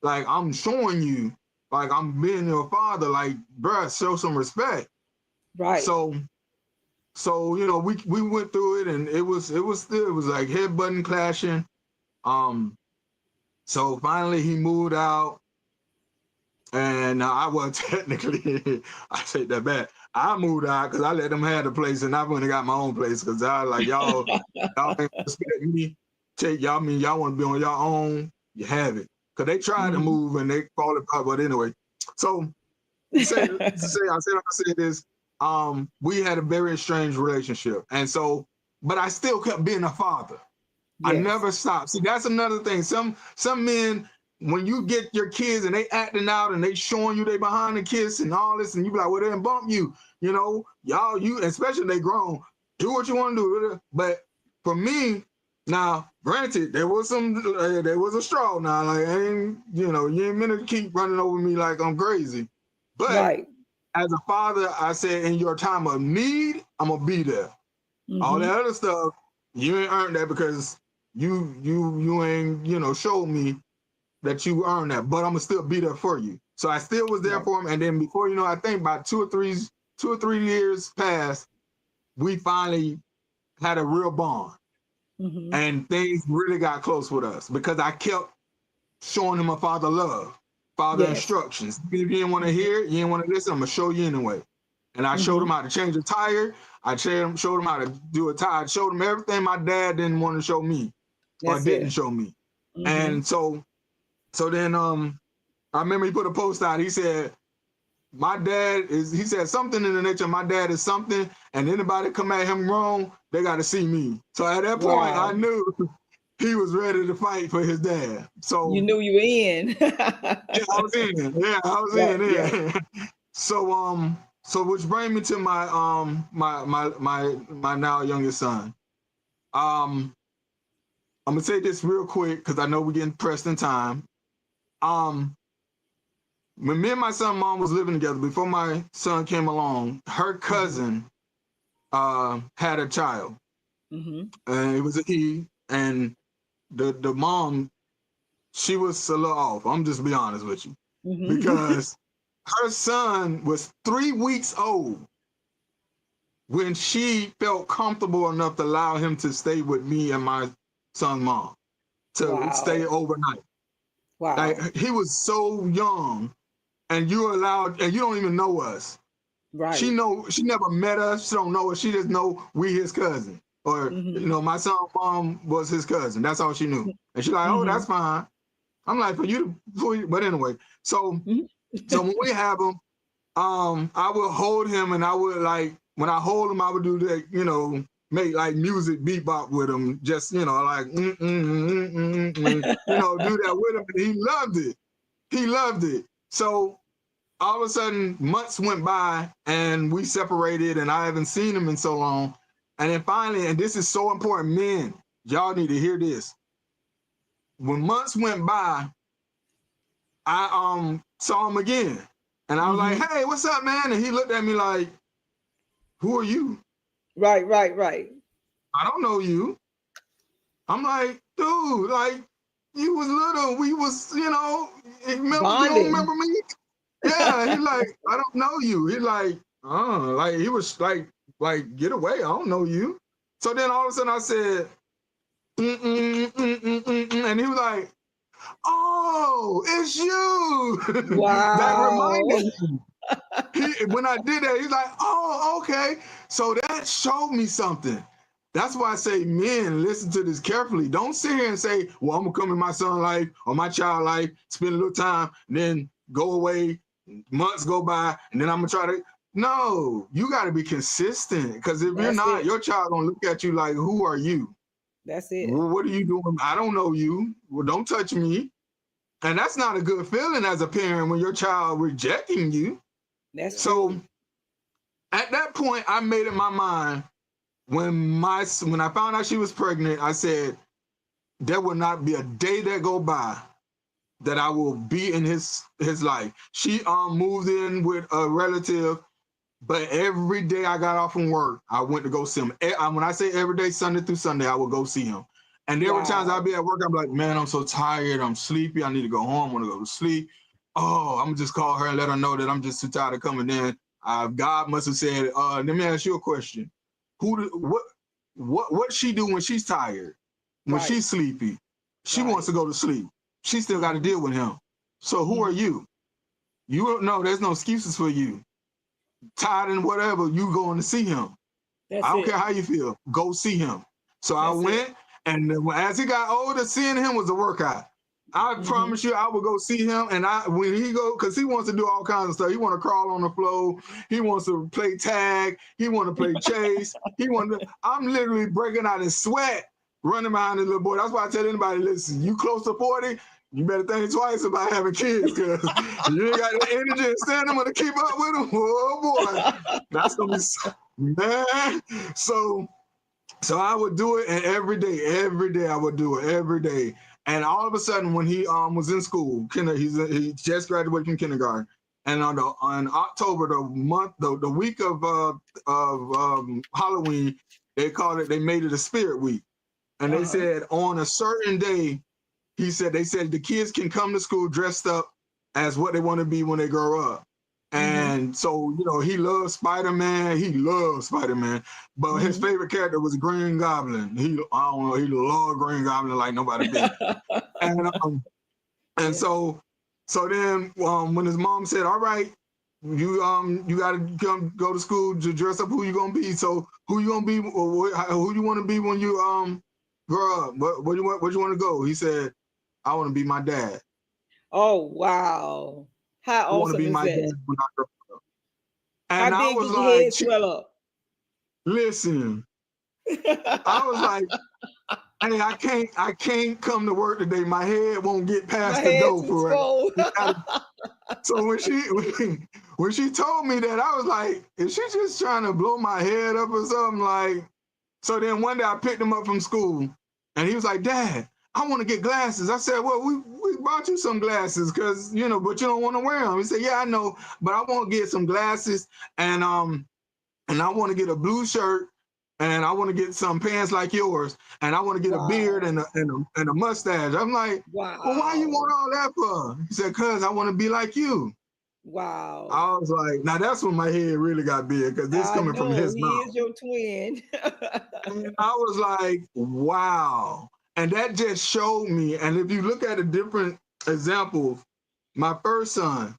Like, I'm showing you, like, I'm being your father. Like, bruh, show some respect. Right. So you know, we went through it, and it was like head button clashing. So finally he moved out, and I was technically, I say that bad. I moved out because I let them have the place, and I went and got my own place because I like y'all ain't respect me. Y'all want to be on your own, you have it. Because they tried to move and they fall apart, but anyway. So I said this. We had a very strange relationship. And so, but I still kept being a father. Yes. I never stopped. See, that's another thing. Some men, when you get your kids and they acting out and they showing you they behind the kids and all this, and you be like, well, they didn't bump you. You know, especially they grown, do what you want to do. But for me, now, granted, there was a straw now. Like, you ain't meant to keep running over me like I'm crazy. But as a father, I said, in your time of need, I'm gonna be there. All that other stuff, you ain't earned that because you ain't showed me that you earned that. But I'm gonna still be there for you. So I still was there for him. And then before I think about 2 or 3 years passed, we finally had a real bond. And things really got close with us because I kept showing him a father love. Father instructions. If you didn't want to hear it, you didn't want to listen, I'm going to show you anyway. And I showed him how to change a tire. I showed him how to do a tire. I showed him everything my dad didn't want to show me didn't show me. And so then I remember he put a post out. He said, he said something in the nature of my dad is something, and anybody come at him wrong, they got to see me. So at that point, I knew he was ready to fight for his dad. So you knew you were in. Yeah, I was in. Yeah, I was in. Yeah. So which brings me to my my now youngest son. I'm gonna say this real quick because I know we're getting pressed in time. When me and my son mom was living together before my son came along, her cousin had a child, and it was a he, and the mom, she was a little off. I'm just be honest with you, because her son was 3 weeks old when she felt comfortable enough to allow him to stay with me and my son's mom to stay overnight. Wow. Like, he was so young, and you allowed, and you don't even know us. Right. She never met us. She don't know us. She just know we his cousin, or my son's mom was his cousin. That's all she knew. And she's like, oh, that's fine. I'm like, but anyway. So when we have him, I would hold him, and I would, like, when I hold him, I would do that, make like music bebop with him, just do that with him, and he loved it. He loved it. So all of a sudden, months went by, and we separated, and I haven't seen him in so long. And then finally, and this is so important, men, y'all need to hear this. When months went by, I saw him again, and I was like, "Hey, what's up, man?" And he looked at me like, "Who are you?" Right. I don't know you. I'm like, dude, like, you was little. We was, remember, you don't remember me? Yeah. He's like, I don't know you. He's like, like, he was like, get away. I don't know you. So then all of a sudden I said, and he was like, oh, it's you. Wow. That reminded me. When I did that, he's like, oh, okay. So that showed me something. That's why I say, men, listen to this carefully. Don't sit here and say, well, I'm going to come in my son's life or my child's life, spend a little time, and then go away, months go by, and then I'm going to try to. No, you got to be consistent, because if you're not, your child going to look at you like, who are you? That's it. Well, what are you doing? I don't know you. Well, don't touch me. And that's not a good feeling as a parent when your child rejecting you. That's so true. At that point, I made it my mind. When I found out she was pregnant, I said, there will not be a day that go by that I will be in his life. She moved in with a relative, but every day I got off from work, I went to go see him. When I say every day, Sunday through Sunday, I would go see him. And there were times I'd be at work, I'm like, man, I'm so tired, I'm sleepy, I need to go home, I want to go to sleep. Oh, I'm gonna just call her and let her know that I'm just too tired of coming in. God must have said, let me ask you a question. What she do when she's tired, when she's sleepy? She wants to go to sleep. She still got to deal with him. So who are you? You don't know. There's no excuses for you. Tired and whatever, you going to see him. I don't care how you feel. Go see him. So I went, and as he got older, seeing him was a workout. I promise you, I would go see him, and when he go, because he wants to do all kinds of stuff. He want to crawl on the floor. He wants to play tag. He want to play chase. I'm literally breaking out in sweat, running behind this little boy. That's why I tell anybody, listen, you close to 40, you better think twice about having kids, because you ain't got the energy and stamina to keep up with them. Oh boy, that's gonna be, man. So I would do it, and every day I would do it every day. And all of a sudden, when he was in school, he just graduated from kindergarten, and on October, the week of Halloween, they made it a spirit week, and they said on a certain day, they said the kids can come to school dressed up as what they want to be when they grow up. And so, he loves Spider-Man. But his favorite character was Green Goblin. He loved Green Goblin like nobody did. And so then when his mom said, all right, you got to go to school to dress up who you gonna be. So who you gonna be? Who you want to be when you grow up? Where you want to go? He said, I want to be my dad. Oh wow! How awesome I want to be my that? dad when I grow up. And How I was did your like, head swell up? Listen, I was like, hey, I can't come to work today. My head won't get past the door for it. So when she told me that, I was like, is she just trying to blow my head up or something? Like, so then one day I picked him up from school, and he was like, Dad, I want to get glasses. I said, well, we bought you some glasses because, but you don't want to wear them. He said, yeah, I know, but I want to get some glasses, and I want to get a blue shirt, and I want to get some pants like yours, and I want to get a beard and a mustache. I'm like, well, why you want all that for? He said, cause I want to be like you. Wow. I was like, now that's when my head really got big because this I coming from know his he mouth. is your twin. And I was like, wow. And that just showed me. And if you look at a different example, my first son,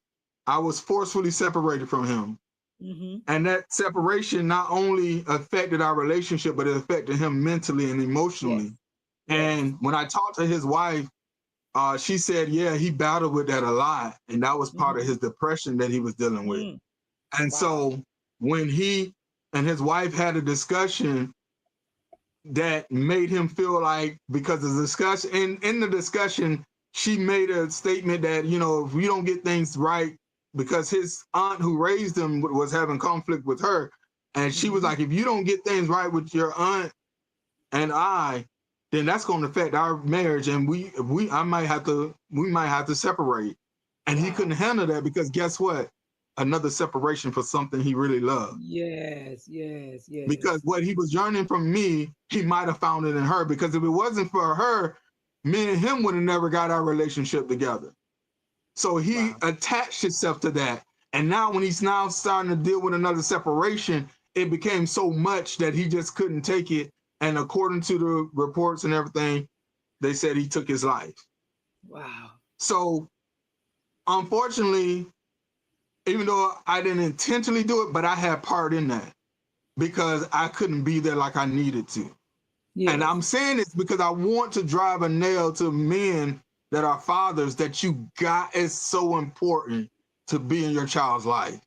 I was forcefully separated from him. Mm-hmm. And that separation not only affected our relationship, but it affected him mentally and emotionally. Yes. And when I talked to his wife, she said, yeah, he battled with that a lot. And that was part of his depression that he was dealing with. And Wow. so when he and his wife had a discussion that made him feel like, because of the discussion, in the discussion, she made a statement that, you know, if we don't get things right, because his aunt who raised him was having conflict with her. And she was like, if you don't get things right with your aunt and I, then that's going to affect our marriage. And we might have to separate. And he couldn't handle that because guess what? Another separation for something he really loved. Yes, yes, yes. Because what he was yearning from me, he might have found it in her. Because if it wasn't for her, me and him would have never got our relationship together. So he attached himself to that. And now when he's now starting to deal with another separation, it became so much that he just couldn't take it. And according to the reports and everything, they said he took his life. Wow. So unfortunately, even though I didn't intentionally do it, but I had part in that because I couldn't be there like I needed to. Yes. And I'm saying this because I want to drive a nail to men that are fathers that you got. It's so important to be in your child's life.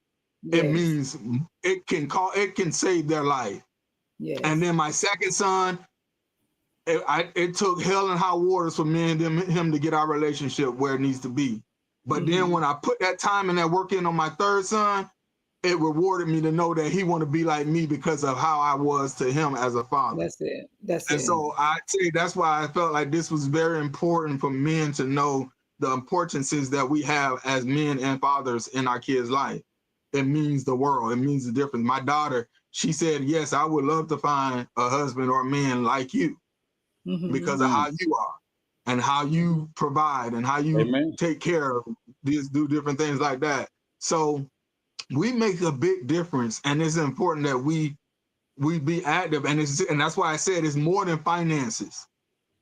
Yes. It means it can save their life. Yes. And then my second son, it took hell and high waters for me and him to get our relationship where it needs to be. But then when I put that time and that work in on my third son, it rewarded me to know that he want to be like me because of how I was to him as a father. That's it. That's and it. So I say that's why I felt like this was very important for men to know the importances that we have as men and fathers in our kids' life. It means the world. It means the difference. My daughter, she said, yes, I would love to find a husband or a man like you because of how you are and how you provide and how you take care of these, do different things like that. So we make a big difference, and it's important that we be active, and that's why I said it's more than finances,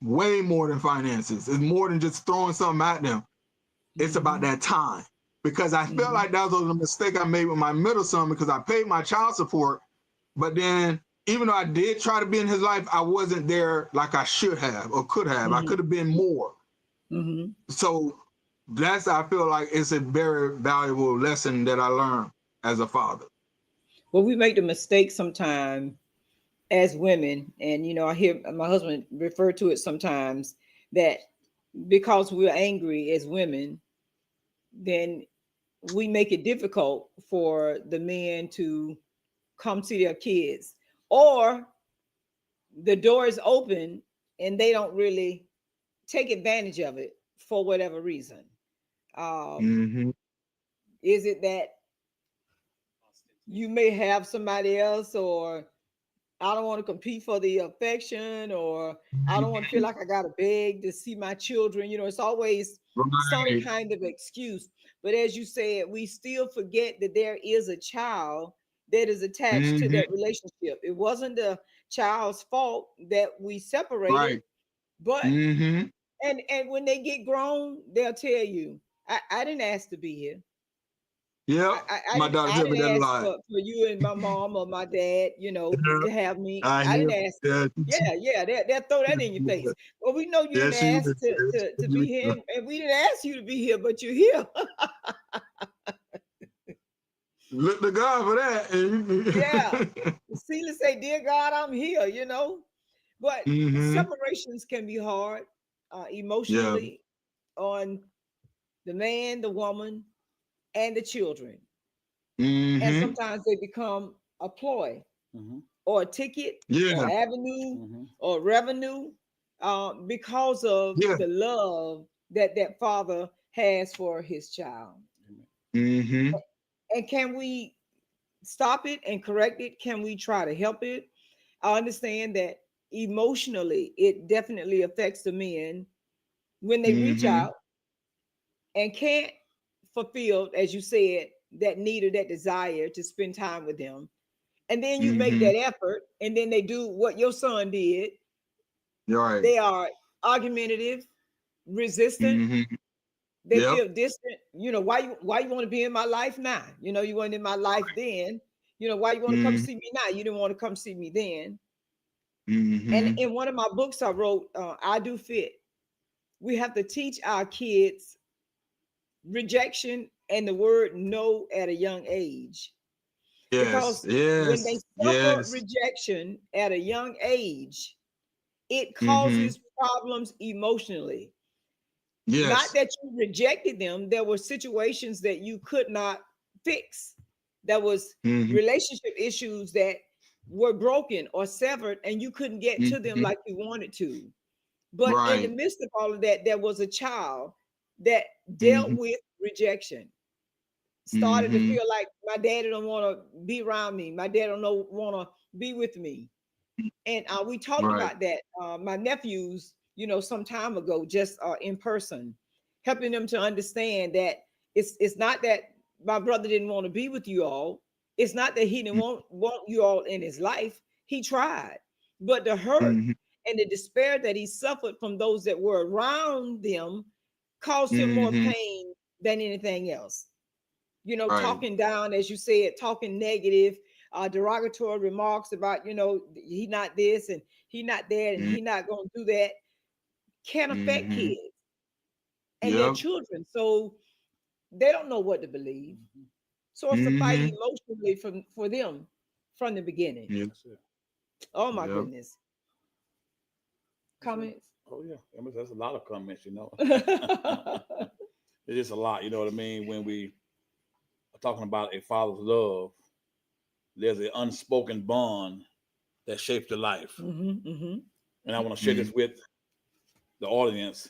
way more than finances. It's more than just throwing something at them. It's about that time, because I felt like that was a mistake I made with my middle son because I paid my child support, but then even though I did try to be in his life, I wasn't there like I should have or could have. I could have been more. So that's, I feel like it's a very valuable lesson that I learned as a father. Well, we make the mistake sometimes as women, and I hear my husband refer to it sometimes, that because we're angry as women, then we make it difficult for the men to come see their kids, or the door is open and they don't really take advantage of it for whatever reason. Is it that you may have somebody else, or I don't want to compete for the affection, or I don't want to feel like I got to beg to see my children? It's always some kind of excuse. But as you said, we still forget that there is a child that is attached to that relationship. It wasn't the child's fault that we separated, but and when they get grown, they'll tell you, I didn't ask to be here. Yeah, my daughter I tell me didn't that a ask lot. for you and my mom or my dad, to have me. I didn't ask. Yeah, they'll throw that in your face. Well, we know you didn't ask to be here, and we didn't ask you to be here, but you're here. Look to God for that. Yeah. See, let's say, dear God, I'm here, But separations can be hard emotionally on the man, the woman, and the children. And sometimes they become a ploy or a ticket or avenue or revenue because of the love that father has for his child. And can we stop it and correct it? Can we try to help it? I understand that emotionally it definitely affects the men when they reach out and can't fulfilled, as you said, that need or that desire to spend time with them. And then you make Mm-hmm. that effort, and then they do what your son did. You're right. They are argumentative, resistant. Mm-hmm. They Yep. feel distant. Why you want to be in my life now? You weren't in my life then. Why you want to come Mm-hmm. see me now? You didn't want to come see me then. And Mm-hmm. in one of my books I wrote, I Do Fit, we have to teach our kids rejection and the word no at a young age. Yes. Because when they Yes. suffer Yes. rejection at a young age, it Mm-hmm. causes problems emotionally. Not Yes. that you rejected them, there were situations that you could not fix. There was Mm-hmm. relationship issues that were broken or severed, and you couldn't get to them Mm-hmm. like you wanted to. But in the Right. midst of all of that, there was a child that dealt Mm-hmm. with rejection, started to Mm-hmm. feel like my daddy don't want to be around me, my dad don't know want to be with me. And we talked Right. about that. My nephews, some time ago, just in person, helping them to understand that it's not that my brother didn't want to be with you all. It's not that he didn't want you all in his life. He tried, but the hurt Mm-hmm. and the despair that he suffered from those that were around them caused him more Mm-hmm. pain than anything else. Right. Talking down, as you said, talking negative, derogatory remarks about, he not this and he not that and he not going to do that, can affect Mm-hmm. kids and their Yep. children. So they don't know what to believe. So it's a fight Mm-hmm. emotionally for them from the beginning. Yep. That's it. Oh my Yep. goodness. That's it. Comments? Oh yeah, I mean, that's a lot of comments. Mm-hmm. It is a lot. You know what I mean? When we are talking about a father's love, there's an unspoken bond that shapes the life. Mm-hmm. And I want to share Mm-hmm. this with the audience.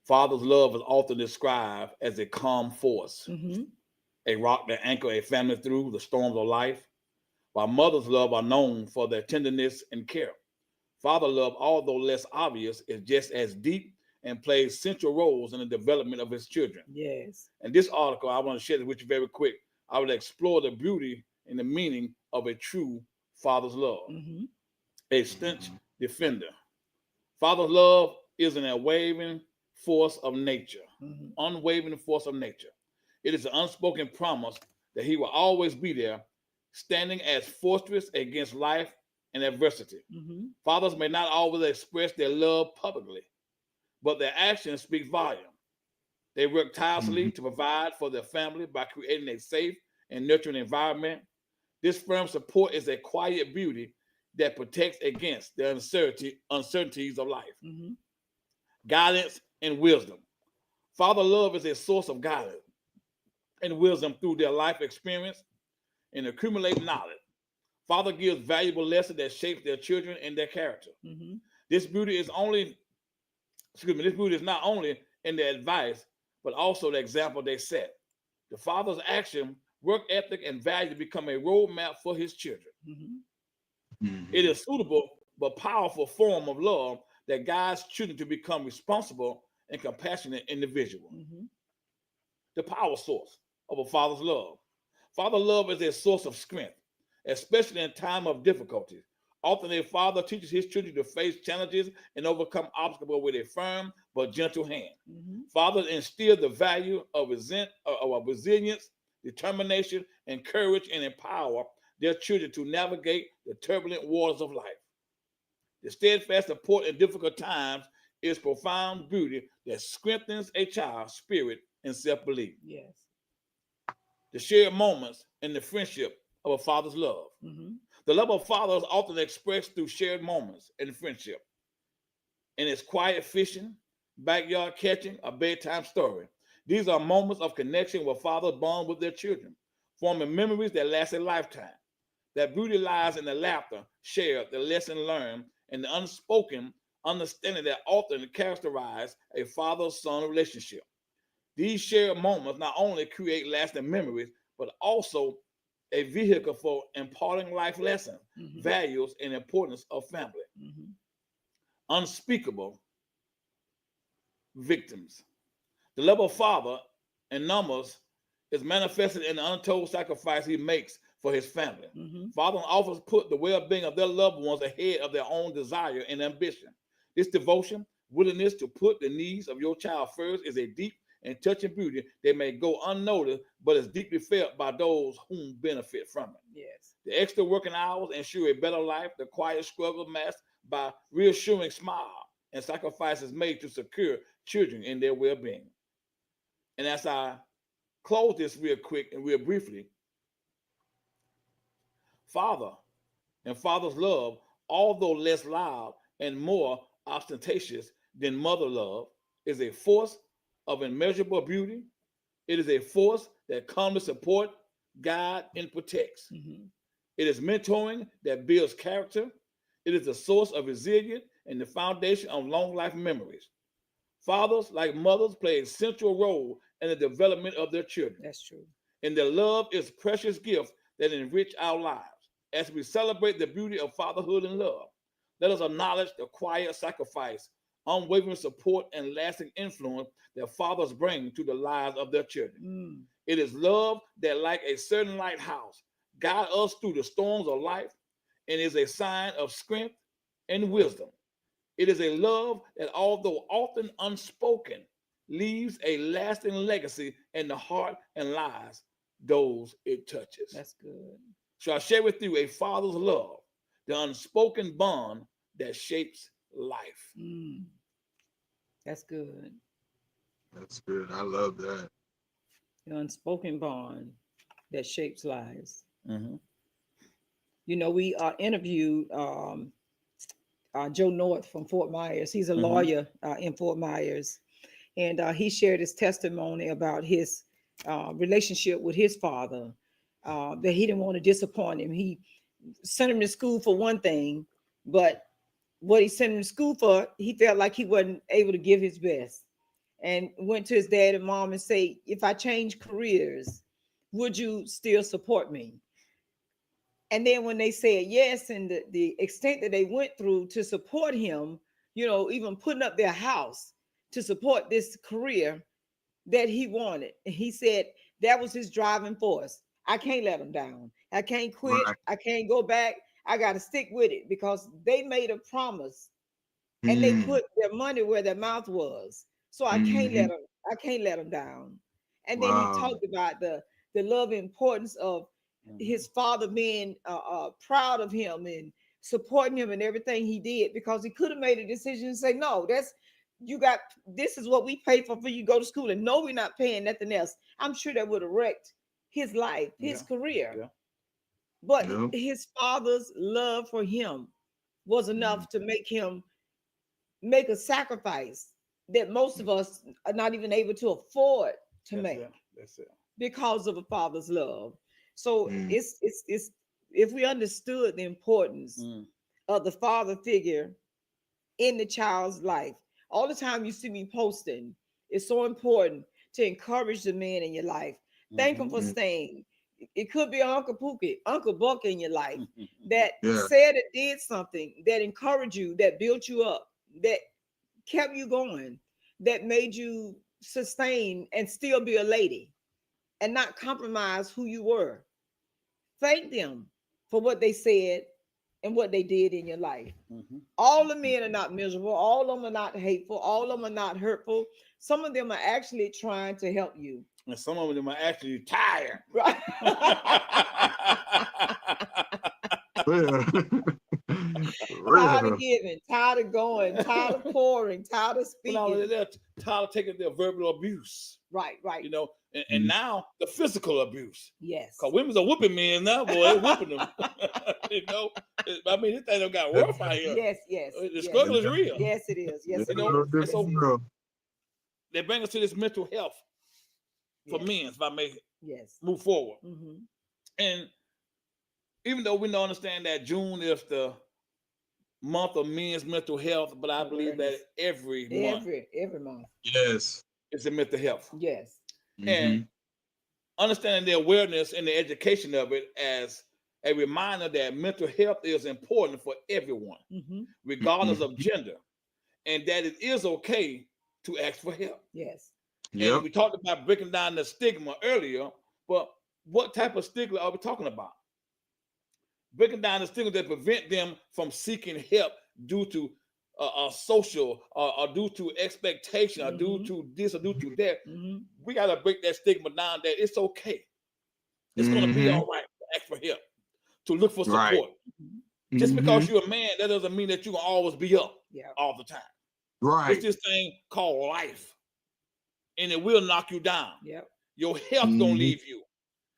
Father's love is often described as a calm force, Mm-hmm. a rock that anchors a family through the storms of life, while mother's love are known for their tenderness and care. Father love, although less obvious, is just as deep and plays central roles in the development of his children. Yes. In this article, I want to share it with you very quick. I will explore the beauty and the meaning of a true father's love. Mm-hmm. A stench defender. Father's love is an unwavering force of nature. Mm-hmm. Unwavering force of nature. It is an unspoken promise that he will always be there, standing as fortress against life and adversity. Mm-hmm. Fathers may not always express their love publicly, but their actions speak volume. They work tirelessly to provide for their family by creating a safe and nurturing environment. This firm support is a quiet beauty that protects against the uncertainties of life. Mm-hmm. Guidance and wisdom. Father love is a source of guidance and wisdom through their life experience and accumulate knowledge. Father gives valuable lessons that shape their children and their character. Mm-hmm. This beauty is only, this beauty is not only in their advice, but also the example they set. The father's action, work ethic, and value become a roadmap for his children. Mm-hmm. It Mm-hmm. is suitable but powerful form of love that guides children to become responsible and compassionate individuals. Mm-hmm. The power source of a father's love. Father love is a source of strength, especially in time of difficulty. Often a father teaches his children to face challenges and overcome obstacles with a firm but gentle hand. Mm-hmm. Fathers instill the value of resilience, determination, and courage, and empower their children to navigate the turbulent waters of life. The steadfast support in difficult times is profound beauty that strengthens a child's spirit and self-belief. Yes. The shared moments and the friendship of a father's love. Mm-hmm. The love of a father is often expressed through shared moments and friendship. And it's quiet fishing, backyard catching, a bedtime story. These are moments of connection where fathers bond with their children, forming memories that last a lifetime. That beauty lies in the laughter shared, the lesson learned, and the unspoken understanding that often characterize a father-son relationship. These shared moments not only create lasting memories, but also a vehicle for imparting life lessons, Mm-hmm. values, and importance of family. Mm-hmm. Unspeakable victims. The love of father and Numbers is manifested in the untold sacrifice he makes for his family. Fathers often put the well-being of their loved ones ahead of their own desire and ambition. This devotion, willingness to put the needs of your child first, is a deep and touching beauty that may go unnoticed, but is deeply felt by those whom benefit from it. Yes. The extra working hours ensure a better life. The quiet struggle masked by reassuring smile and sacrifices made to secure children in their well-being. And as I close this real quick and real briefly, father and father's love, although less loud and more ostentatious than mother love, is a force of immeasurable beauty. It is a force that calmly supports, guides, and protects. It is mentoring that builds character. It is the source of resilience and the foundation of long life memories. Fathers, like mothers, play a central role in the development of their children. That's true. And their love is a precious gift that enrich our lives. As we celebrate the beauty of fatherhood and love, let us acknowledge the quiet sacrifice, unwavering support, and lasting influence that fathers bring to the lives of their children. It is love that, like a certain lighthouse, guides us through the storms of life and is a sign of strength and wisdom. It is a love that, although often unspoken, leaves a lasting legacy in the heart and lives those it touches. That's good. So I share with you a father's love, the unspoken bond that shapes life. That's good. That's good. I love that. The unspoken bond that shapes lives. Mm-hmm. You know, we interviewed Joe North from Fort Myers. He's a lawyer in Fort Myers. And he shared his testimony about his relationship with his father, that he didn't want to disappoint him. He sent him to school for one thing, but what he sent him to school for, he felt like he wasn't able to give his best. And went to his dad and mom and say, if I change careers, would you still support me? And then when they said yes, and the extent that they went through to support him, you know, even putting up their house to support this career that he wanted. And he said that was his driving force. I can't let him down. I can't quit. Right. I can't go back. I got to stick with it because they made a promise and they put their money where their mouth was. So I can't let them, I can't let them down. And then he talked about the love and importance of his father being proud of him and supporting him in everything he did, because he could have made a decision and say, no, this is what we pay for you to go to school, and no, we're not paying nothing else. I'm sure that would have wrecked his life, his career. Yeah. But his father's love for him was enough to make him make a sacrifice that most of us are not even able to afford to make. That's it. Because of a father's love. So it's if we understood the importance of the father figure in the child's life. All the time you see me posting, it's so important to encourage the men in your life. Thank them for staying. It could be Uncle Pookie, Uncle Buck in your life that said or did something that encouraged you, that built you up, that kept you going, that made you sustain and still be a lady and not compromise who you were. Thank them for what they said and what they did in your life. All the men are not miserable. All of them are not hateful. All of them are not hurtful. Some of them are actually trying to help you. And some of them are actually tired. Right. Tired of giving, tired of going, tired of pouring, tired of speaking. They're tired of taking their verbal abuse. Right. You know, and now the physical abuse. Yes. Because women's are whooping men now, boy. They're whooping them. You know, I mean, this thing don't got rough out here. Yes. The struggle is real. Yes, it is. Yes, you know, and so they bring us to this mental health for men, if I may move forward. And even though we don't understand that June is the month of men's mental health, but I believe that every month. Yes. It's a mental health. Yes. And understanding the awareness and the education of it as a reminder that mental health is important for everyone, regardless of gender, and that it is okay to ask for help. Yes. Yep. And we talked about breaking down the stigma earlier, but what type of stigma are we talking about? Breaking down the stigma that prevent them from seeking help due to social or due to expectation or due to this or due to that. We got to break that stigma down that it's okay. It's going to be all right to ask for help, to look for support. Right. Just because you're a man, that doesn't mean that you're going to always be up all the time. Right. It's this thing called life, and it will knock you down. Yep. Your health going to leave you.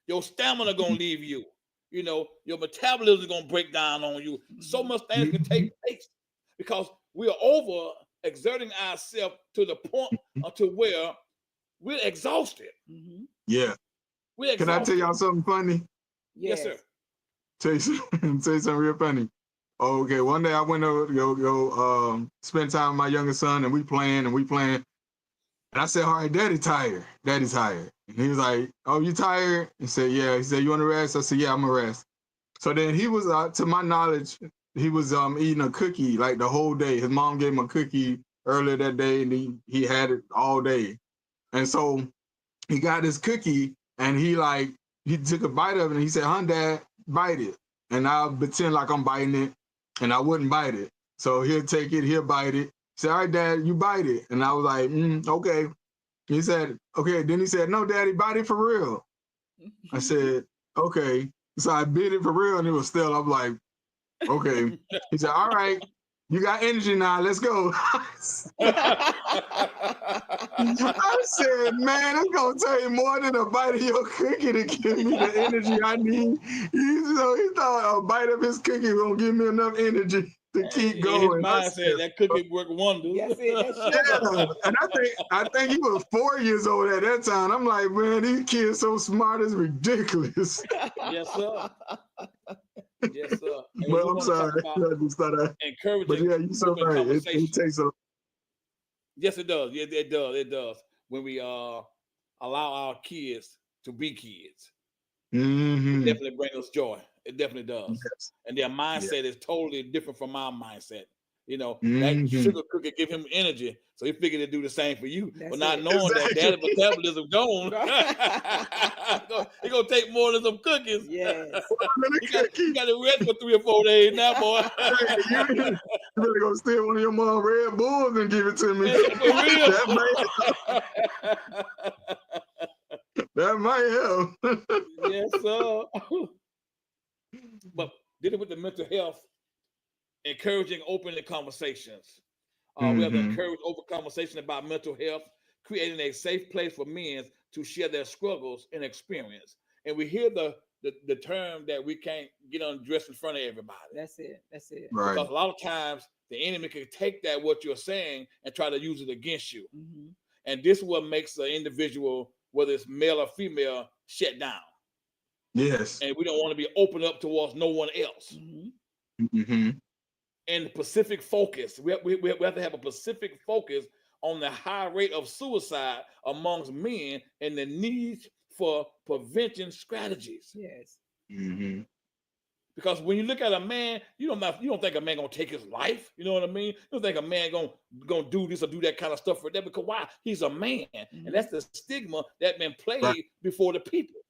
Your stamina going to leave you. You know, your metabolism is going to break down on you. So much things can take place because we are over exerting ourselves to the point to where we're exhausted. Yeah. We're exhausted. Can I tell y'all something funny? Yes, sir. Tell you something real funny. Okay, one day I went to go spend time with my youngest son, and we playing. And I said, all right, Daddy's tired. And he was like, oh, you tired? He said, yeah. He said, you want to rest? I said, yeah, I'm going to rest. So then he was, to my knowledge, he was eating a cookie like the whole day. His mom gave him a cookie earlier that day, and he had it all day. And so he got his cookie, and he took a bite of it, and he said, Dad, bite it. And I'll pretend like I'm biting it, and I wouldn't bite it. So he'll take it, he'll bite it. He said, all right, Dad, you bite it. And I was like, okay. He said, okay. Then he said, no, Daddy, bite it for real. I said, okay. So I bit it for real, and it was still, I'm like, okay. He said, all right, you got energy now, let's go. I said, man, it's gonna take more than a bite of your cookie to give me the energy I need. He thought a bite of his cookie was gonna give me enough energy to keep going. His mind said that cookie work wonders. Yeah, and I think he was 4 years old at that time. I'm like, man, these kids so smart, it's ridiculous. Yes, sir. Yes, sir. Well, I'm sorry. I just thought encouraging. But yeah, you're so right. It takes a. Yes, it does. Yeah, it does. It does. When we allow our kids to be kids, it definitely brings us joy. It definitely does. Yes. And their mindset is totally different from our mindset. You know, that sugar cookie give him energy, so he figured to do the same for you. But not knowing that daddy metabolism gone, he gonna take more than some cookies. Yes. you got to rest for 3 or 4 days now, boy. You better go steal one of your mom Red Bulls and give it to me. That might help. Yes, sir. But dealing with the mental health, encouraging open conversations. We have to encourage open conversation about mental health, creating a safe place for men to share their struggles and experience. And we hear the term that we can't get undressed in front of everybody. That's it. Right. Because a lot of times the enemy can take that, what you're saying, and try to use it against you. And this is what makes the individual, whether it's male or female, shut down. Yes. And we don't want to be open up towards no one else. And specific focus. We have to have a specific focus on the high rate of suicide amongst men and the need for prevention strategies. Yes. Because when you look at a man, you don't think a man gonna take his life. You know what I mean? You don't think a man gonna do this or do that kind of stuff for that. Because why? He's a man, and that's the stigma that been played before the people.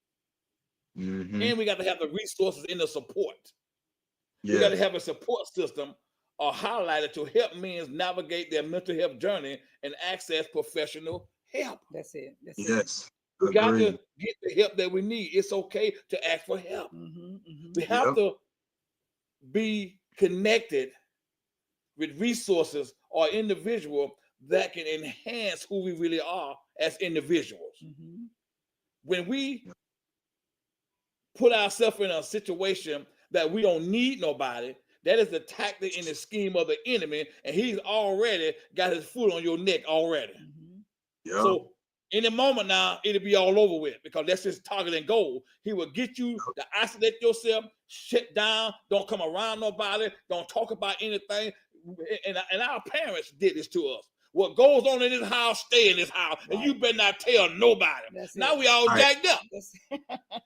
And we got to have the resources and the support. We got to have a support system highlighted to help men navigate their mental health journey and access professional help. That's it. Yes. We got to get the help that we need. It's okay to ask for help. We have to be connected with resources or individual that can enhance who we really are as individuals. When we put ourselves in a situation that we don't need nobody, that is the tactic in the scheme of the enemy, and he's already got his foot on your neck already. So in a moment now, it'll be all over with, because that's his target and goal. He will get you to isolate yourself, shut down, don't come around nobody, don't talk about anything. And our parents did this to us. What goes on in this house, stay in this house. And you better not tell nobody. Now we all jacked up.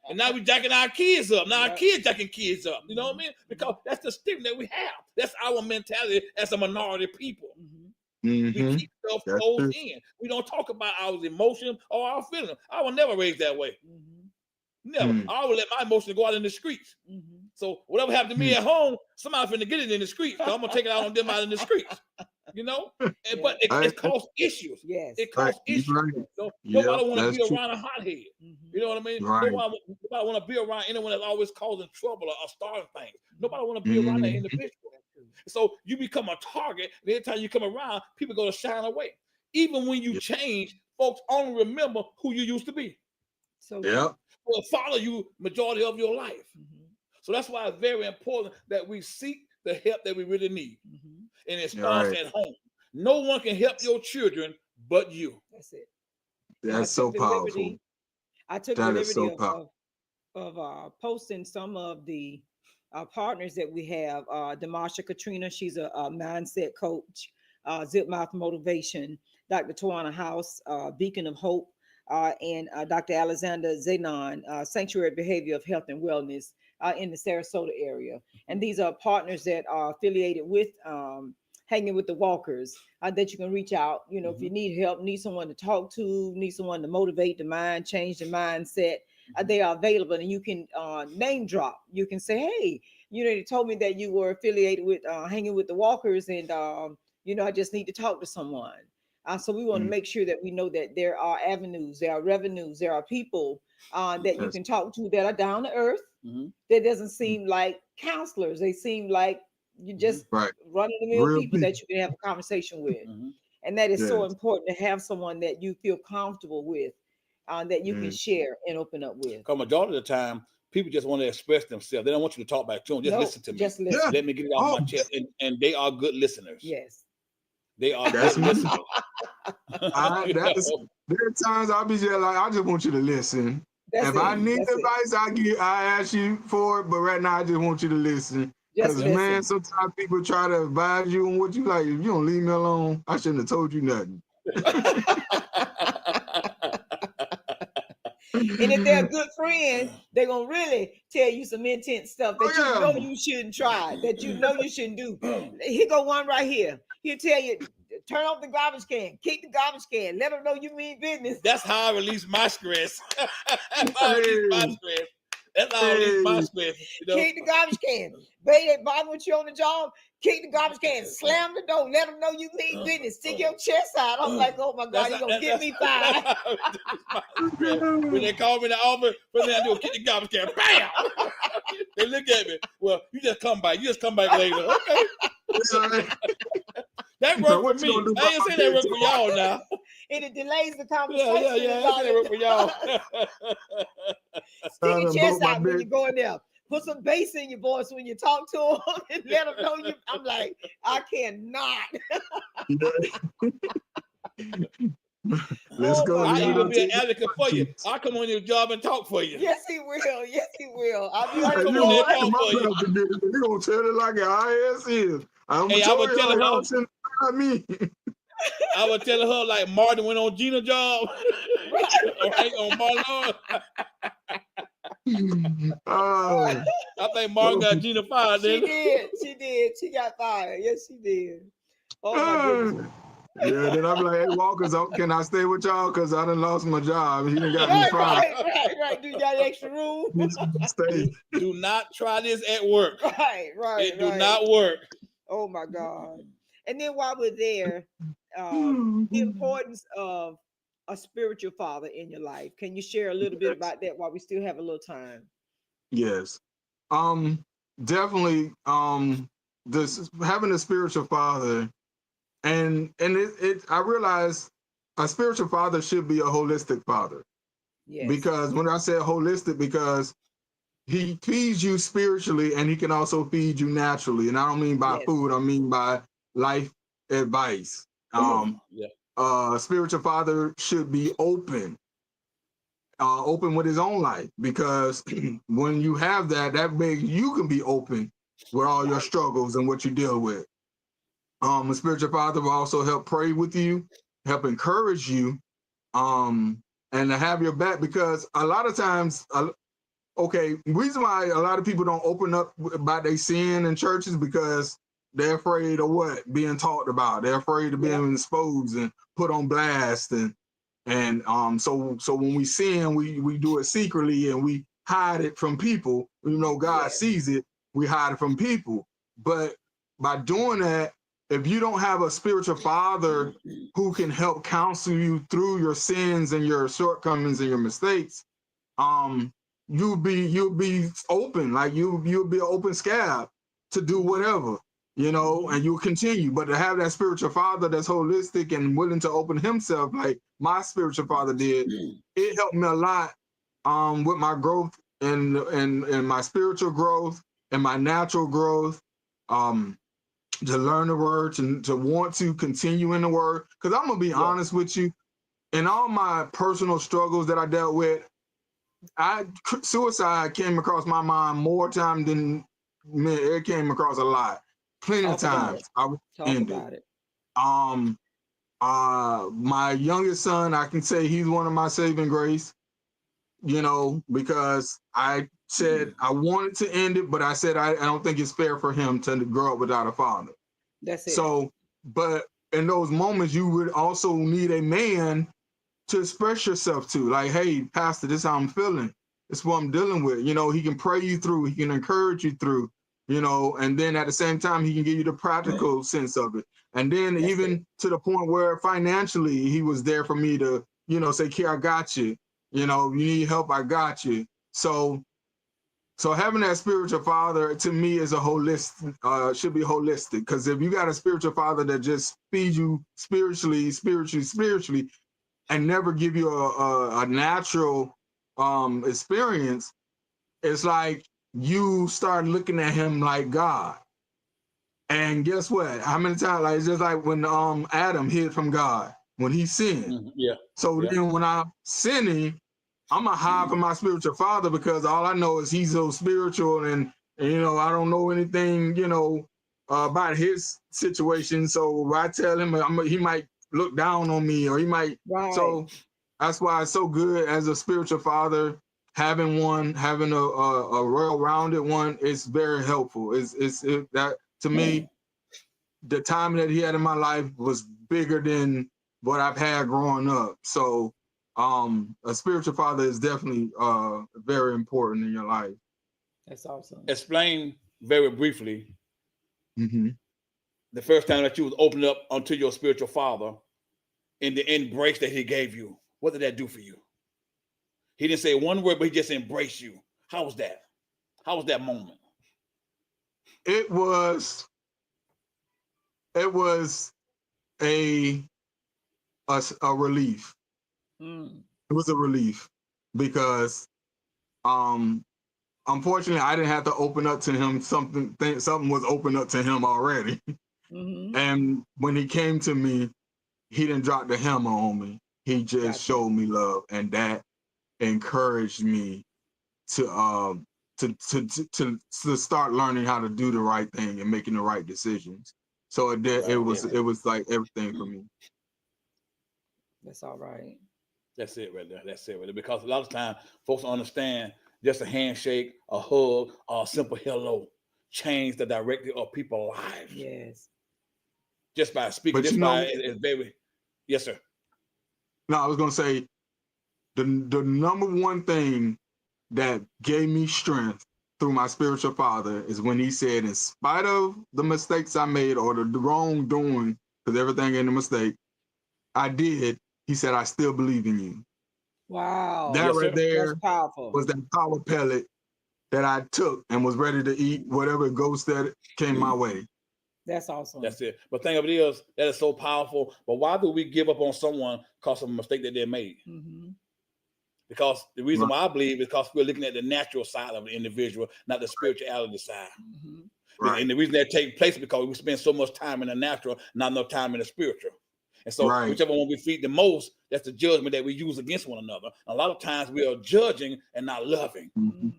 And now we jacking our kids up. Now our kids jacking kids up. You know what I mean? Because that's the stigma that we have. That's our mentality as a minority people. We keep stuff That's closed true. in. We don't talk about our emotions or our feelings. I was never raised that way. Never. I always let my emotions go out in the streets. So whatever happened to me at home, somebody finna get it in the streets. So I'm gonna take it out on them out in the streets. You know, but it caused issues. Yes, it caused issues. Right. So nobody want to that's be true. around a hothead. You know what I mean? Right. Nobody want to be around anyone that's always causing trouble or starting things. Nobody want to be around that individual. So you become a target. And every time you come around, people go to shine away. Even when you change, folks only remember who you used to be. So will follow you majority of your life. So that's why it's very important that we seek the help that we really need. And it starts at home. No one can help your children but you. That's it. That's so powerful. I took the liberty of posting some of the partners that we have. Demasha Katrina, she's a mindset coach. Zip Mouth Motivation. Dr. Tawana House, Beacon of Hope. And Dr. Alexander Zenon, Sanctuary Behavior of Health and Wellness in the Sarasota area. And these are partners that are affiliated with Hanging with the Walkers that you can reach out. You know, if you need help, need someone to talk to, need someone to motivate the mind, change the mindset, they are available. And you can name drop. You can say, hey, you know, they told me that you were affiliated with Hanging with the Walkers, and you know, I just need to talk to someone. So we want to make sure that we know that there are avenues, there are revenues, there are people that you can talk to that are down to earth. That doesn't seem like counselors. They seem like you just run-of-the-mill people that you can have a conversation with. And that is so important to have someone that you feel comfortable with, that you can share and open up with. Because majority of the time, people just want to express themselves. They don't want you to talk back to them. Just listen to me. Just listen. Let me get it off my chest. And they are good listeners. Yes. They are good listeners. There are times I'll be just like, I just want you to listen. If I need advice, I ask you for it. But right now, I just want you to listen. Because man, sometimes people try to advise you on what you like. If you don't leave me alone, I shouldn't have told you nothing. And if they're a good friend, they're gonna really tell you some intense stuff that you know you shouldn't try, that you know you shouldn't do. Here go one right here. He'll tell you, turn off the garbage can, keep the garbage can, let them know you mean business. That's how I release my stress. That's how I release my stress. That's how I release my stress. You know? Keep the garbage can. Baby, they bother with you on the job. Keep the garbage can. Slam the door. Let them know you mean business. Stick your chest out. I'm like, oh my God, you're gonna get me fired. When they call me in the office, first thing I do is kick the garbage can. Bam! They look at me. Well, you just come back. You just come back later. Okay. That worked for me. I ain't saying that worked for y'all now. And it delays the conversation. Yeah. I ain't saying that worked for y'all. Stick your chest out when you go in there. Put some bass in your voice when you talk to them and let them know you. I'm like, I cannot. Let's go. I even be an advocate for you. I'll come on your job and talk for you. Yes, he will. Yes, he will. I'll be like, come on there and talk for you. You're going to tell it like an IS is. I would tell her. Me. I would tell her like Martin went on Gina's job. Right, on Martin. I think Martin got Gina fired. She did. She got fired. Yes, she did. Oh my goodness. Yeah, then I'm like, hey, Walkers, can I stay with y'all? Because I done lost my job. He done got me fired. Right. Do you got extra room? Stay. Do not try this at work. Right. It do not work. Oh my God. And then while we're there, the importance of a spiritual father in your life. Can you share a little bit about that while we still have a little time? Yes. Definitely this having a spiritual father, and I realize a spiritual father should be a holistic father. Yes. Because when I said holistic, because he feeds you spiritually and he can also feed you naturally. And I don't mean by food, I mean by life advice. Spiritual father should be open with his own life, because when you have that makes you can be open with all your struggles and what you deal with. A spiritual father will also help pray with you, help encourage you, and to have your back, because a lot of times, reason why a lot of people don't open up about their sin in churches, because they're afraid of what being talked about. They're afraid of being exposed and put on blast, and so when we sin, we do it secretly and we hide it from people. God sees it. We hide it from people. But by doing that, if you don't have a spiritual father who can help counsel you through your sins and your shortcomings and your mistakes, you'll be open, like you'll be an open scab to do whatever, and you'll continue. But to have that spiritual father that's holistic and willing to open himself, like my spiritual father did, it helped me a lot with my growth and my spiritual growth and my natural growth, to learn the word, to want to continue in the word. Because I'm gonna be honest with you, in all my personal struggles that I dealt with, suicide came across my mind more time than it came across a lot. Plenty of times I was ended. My youngest son, I can say he's one of my saving grace, because I said I wanted to end it, but I said I don't think it's fair for him to grow up without a father. That's it. So, but in those moments, you would also need a man to express yourself to, like, hey, Pastor, this is how I'm feeling. It's what I'm dealing with. He can pray you through. He can encourage you through, and then at the same time, he can give you the practical sense of it. And then to the point where financially, he was there for me to, say, Kier, I got you. You need help, I got you. So having that spiritual father, to me, is a holistic, should be holistic. Because if you got a spiritual father that just feeds you spiritually, and never give you a natural experience, it's like you start looking at him like God. And guess what? How many times, like, it's just like when Adam hid from God when he sinned. Then when I'm sinning, I'm gonna hide from my spiritual father, because all I know is he's so spiritual, and I don't know anything about his situation. So if I tell him, he might look down on me, or he might. So that's why it's so good as a spiritual father, having a well-rounded one. It's very helpful. That to me, the time that he had in my life was bigger than what I've had growing up. So a spiritual father is definitely very important in your life. That's awesome. Explain very briefly the first time that you was opened up unto your spiritual father and the embrace that he gave you. What did that do for you? He didn't say one word, but he just embraced you. How was that? How was that moment? It was a relief. It was a relief, because unfortunately I didn't have to open up to him. Something was open up to him already. And when he came to me, he didn't drop the hammer on me. He just showed me love, and that encouraged me to start learning how to do the right thing and making the right decisions. So it was like everything for me. That's all right. That's it right there. That's it right there. Because a lot of times folks don't understand just a handshake, a hug, or a simple hello change the direction of people's lives. Yes. Just by speaking, it's very. Yes, sir. No, I was gonna say the number one thing that gave me strength through my spiritual father is when he said, in spite of the mistakes I made or the wrongdoing, because everything ain't a mistake, I did. He said, I still believe in you. Wow. That right there powerful. was that power pellet that I took and was ready to eat whatever ghost that came my way. That's awesome. That's it. But thing of it is, that is so powerful. But why do we give up on someone because of a mistake that they made? Because the reason why I believe is because we're looking at the natural side of the individual, not the spirituality side. Right. And the reason that takes place is because we spend so much time in the natural, not enough time in the spiritual. And so whichever one we feed the most, that's the judgment that we use against one another. A lot of times we are judging and not loving. And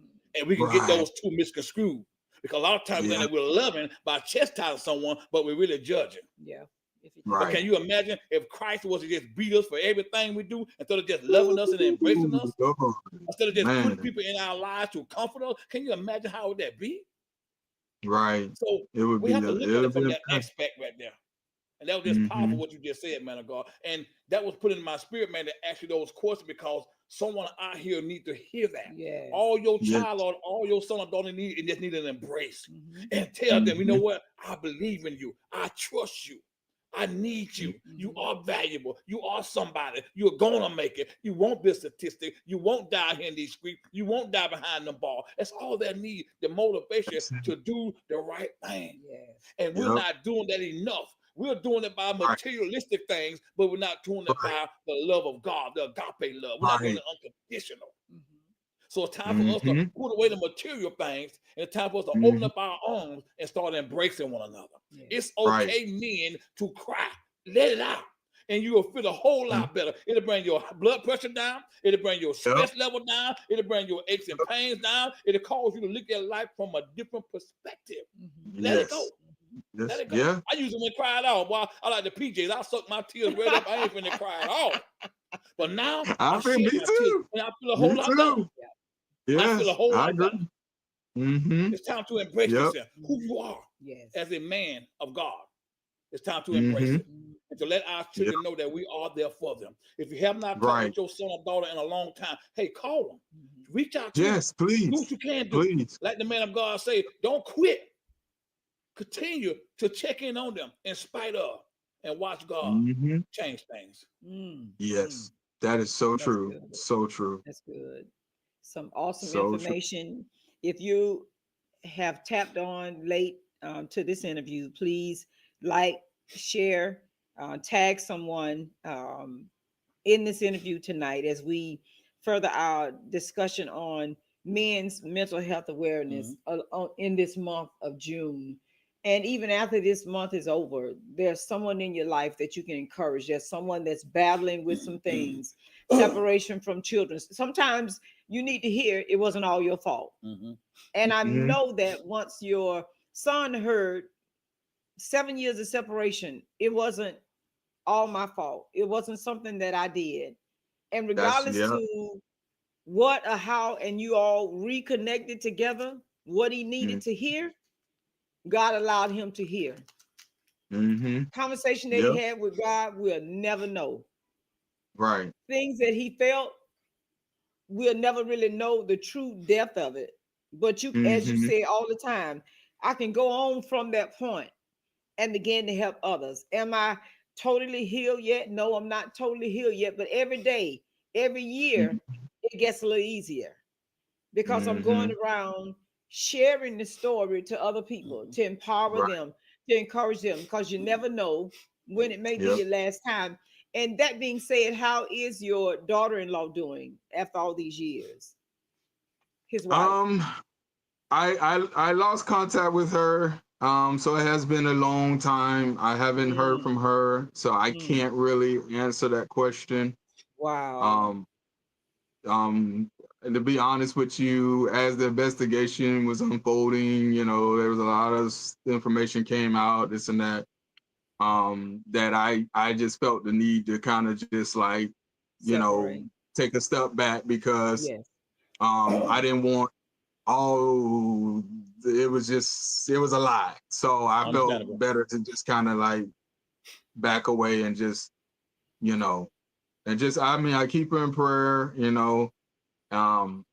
we can get those two misconstrued. Because a lot of times we think that we're loving by chastising someone, but we're really judging. Yeah. But can you imagine if Christ was to just beat us for everything we do instead of just loving us and embracing us? Instead of just putting people in our lives to comfort us? Can you imagine how would that be? Right. So It would we be have to a, look it at it would from be that aspect right there. And that was just powerful mm-hmm. what you just said, man of God. And that was put in my spirit, man, to ask you those questions because someone out here need to hear that. Yes. All your Yes. child or all your son or daughter need and just need an embrace. Mhm. And tell them, you know Mm-hmm. what? I believe in you. I trust you. I need you. You Mhm. are valuable. You are somebody. You're gonna make it. You won't be a statistic. You won't die here in these streets. You won't die behind the ball. That's all they need, the motivation to do the right thing. Yes. And we're Yep. not doing that enough. We're doing it by Right. materialistic things, but we're not doing it Right. by the love of God, the agape love. We're not doing Right. it unconditional. Mhm. So it's time for us to Mm-hmm. put away the material things, and it's time for us to open Mm-hmm. up our arms and start embracing one another. Yes. It's Right. okay, men, to cry. Let it out. And you will feel a whole Mm-hmm. lot better. It'll bring your blood pressure down. It'll bring your Yep. stress level down. It'll bring your aches and pains down. It'll cause you to look at life from a different perspective. Mhm. Let it go. Yes. Let Yes. it go. Yeah. I usually when cry it all. Boy, I like the PJs. I suck my tears right up. I ain't finna cry at all. But now I I think shed me my tears too. and I feel a whole Me lot better. too. I feel a Yes. whole I lot better. agree. Mm-hmm. It's time to embrace Yep. yourself, who you are Yes. as a man of God. It's time to embrace Mm-hmm. it and to let our Yep. children know that we are there for them. If you have not talked Right. with your son or daughter in a long time, hey, call them, Mhm. reach out to them, Yes. do Please. what you can do. Please. Like the man of God say, don't quit. Continue to check in on them in spite of, and watch God Mm-hmm. change things. Mm. Yes. That is so That's true. good. So true. That's good. Some awesome So true. information. If you have tapped on late to this interview, please like, share, tag someone in this interview tonight as we further our discussion on men's mental health awareness in this month of June. And even after this month is over, there's someone in your life that you can encourage. There's someone that's battling with some things, separation from children. Sometimes you need to hear it wasn't all your fault. Mhm. And I Mm-hmm. know that once your son heard 7 years of separation, it wasn't all my fault. It wasn't something that I did. And That's regardless yeah. to what or how, and you all reconnected together, what he needed to hear, God allowed him to hear. Mm-hmm. Conversation that he Yep. had with God, we'll never know. Right. Things that he felt, we'll never really know the true depth of it. But you, as you Mm-hmm. say all the time, I can go on from that point and begin to help others. Am I totally healed yet? No, I'm not totally healed yet. But every day, every year, it gets a little easier because I'm Mm-hmm. going around sharing the story to other people to empower Right. them, to encourage them, because you never know when it may be Yep. your last time. And that being said, how is your daughter-in-law doing after all these years? His wife. Um, I lost contact with her. So it has been a long time. I haven't heard Mm, from her, so I mm. can't really answer that question. Wow. Um, and to be honest with you, as the investigation was unfolding, there was a lot of information came out, this and that. That I just felt the need to kind of just like, Separate. take a step back because Yes. I didn't want all it was a lie. So I felt Understandable. better to just kind of like back away and just, I mean, I keep her in prayer, um,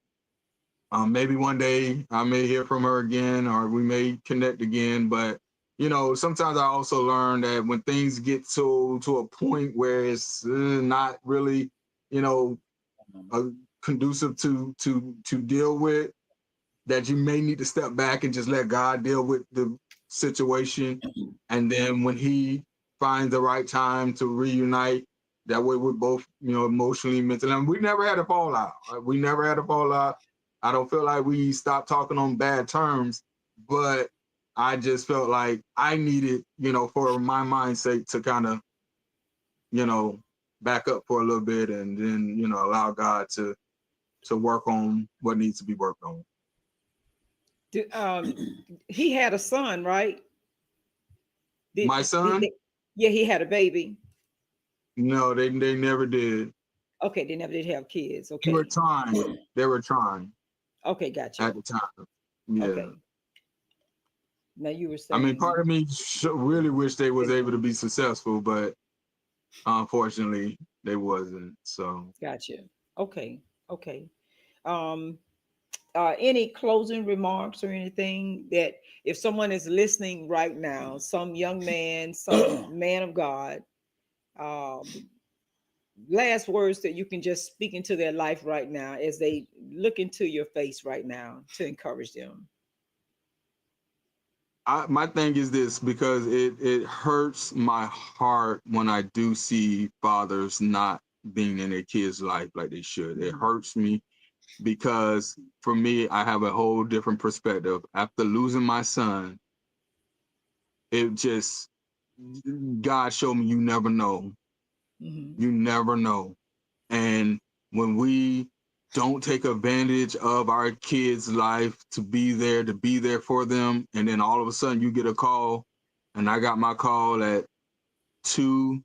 maybe one day I may hear from her again or we may connect again. But, sometimes I also learn that when things get to a point where it's not really, conducive to deal with, that you may need to step back and just let God deal with the situation. And then when he finds the right time to reunite, that way we're both, emotionally, mentally. And we never had a fallout. We never had a fallout. I don't feel like we stopped talking on bad terms, but I just felt like I needed, for my mind's sake to kind of, back up for a little bit and then, allow God to work on what needs to be worked on. He had a son, right? My son? Yeah, he had a baby. No, they never did. Okay, they never did have kids. They were Okay. trying. They were trying Okay, got at you. the time. Yeah. Okay. Now you were I mean, saying. part of me really wish they was able to be successful, but unfortunately they wasn't. So Gotcha. Okay. Okay. Um, any closing remarks or anything that if someone is listening right now, some young man, some man of God, um, last words that you can just speak into their life right now as they look into your face right now to encourage them. my thing is this, because it hurts my heart when I do see fathers not being in their kids' life like they should. It hurts me because for me, I have a whole different perspective. After losing my son, it just, God showed me you never know. You never know. And when we don't take advantage of our kids' life to be there for them, and then all of a sudden you get a call, and I got my call at 2,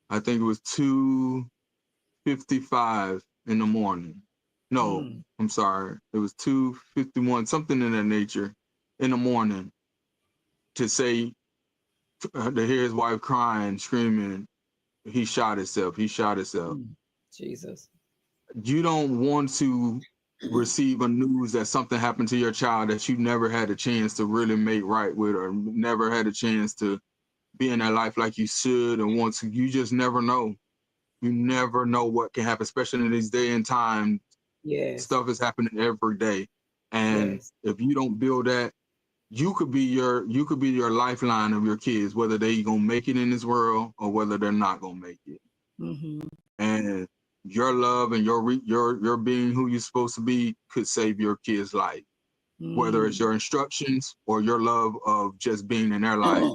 I think it was 2:55 in the morning. No, I'm sorry. It was 2:51, something in that nature, in the morning, to say, to hear his wife crying, screaming, he shot himself. He shot himself. Jesus. You don't want to receive a news that something happened to your child that you never had a chance to really make right with, or never had a chance to be in their life like you should and want to. You just never know. You never know what can happen, especially in this day and time. Yes. Stuff is happening every day. And Yes. if you don't build that, you could be your lifeline of your kids, whether they gonna make it in this world or whether they're not gonna make it. And your love and your being who you're supposed to be could save your kid's life, whether it's your instructions or your love of just being in their life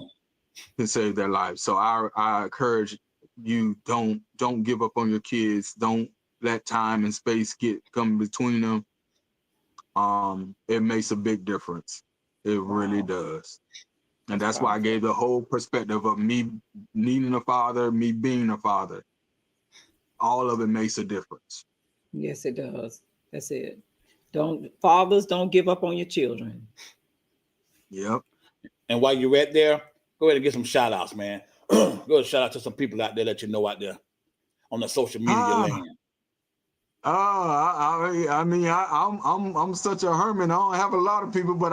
can save their lives. So I encourage you, don't give up on your kids. Don't let time and space come between them. It makes a big difference. It really does. And that's why I gave the whole perspective of me needing a father, me being a father. All of it makes a difference. Yes, it does. That's it. Fathers, don't give up on your children. Yep. And while you're at there, go ahead and get some shout outs, man. Go ahead and shout out to some people out there that you know out there on the social media land. I'm such a hermit. I don't have a lot of people, but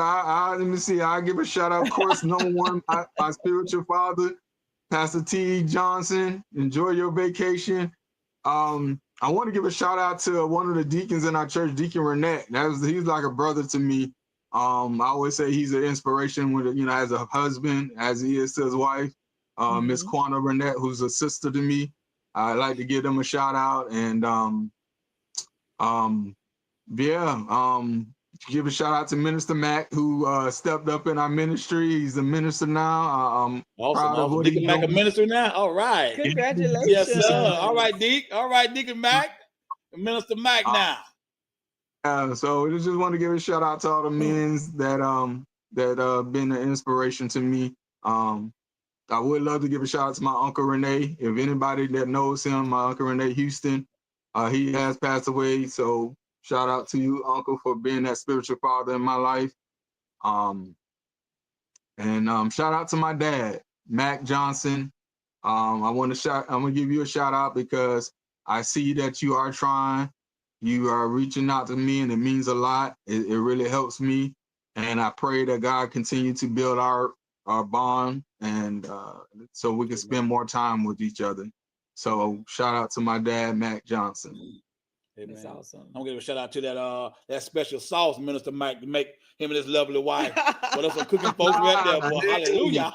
let me see. I give a shout out, of course, number one, my spiritual father, Pastor Kier Johnson. Enjoy your vacation. I want to give a shout out to one of the deacons in our church, Deacon Renette. He's like a brother to me. I always say he's an inspiration as a husband, as he is to his wife, Miss Quana Renette, who's a sister to me. I like to give them a shout out, and give a shout out to Minister Mac, who stepped up in our ministry. He's a minister now. Awesome. Deacon Mac a minister now. All right. Congratulations. Yes, sir. All right, Deacon Mac. Minister Mac now. So I just want to give a shout out to all the men that been an inspiration to me. I would love to give a shout out to my Uncle Renee. If anybody that knows him, my Uncle Renee Houston, he has passed away. So shout out to you, Uncle, for being that spiritual father in my life. Shout out to my dad, Mac Johnson. I'm gonna give you a shout out because I see that you are trying. You are reaching out to me, and it means a lot. It really helps me, and I pray that God continue to build our bond, and so we can spend more time with each other. So shout out to my dad, Mac Johnson. That's awesome. I'm gonna give a shout out to that special sauce Minister Mike to make him and his lovely wife. What else some cooking folks right there, boy. Hallelujah.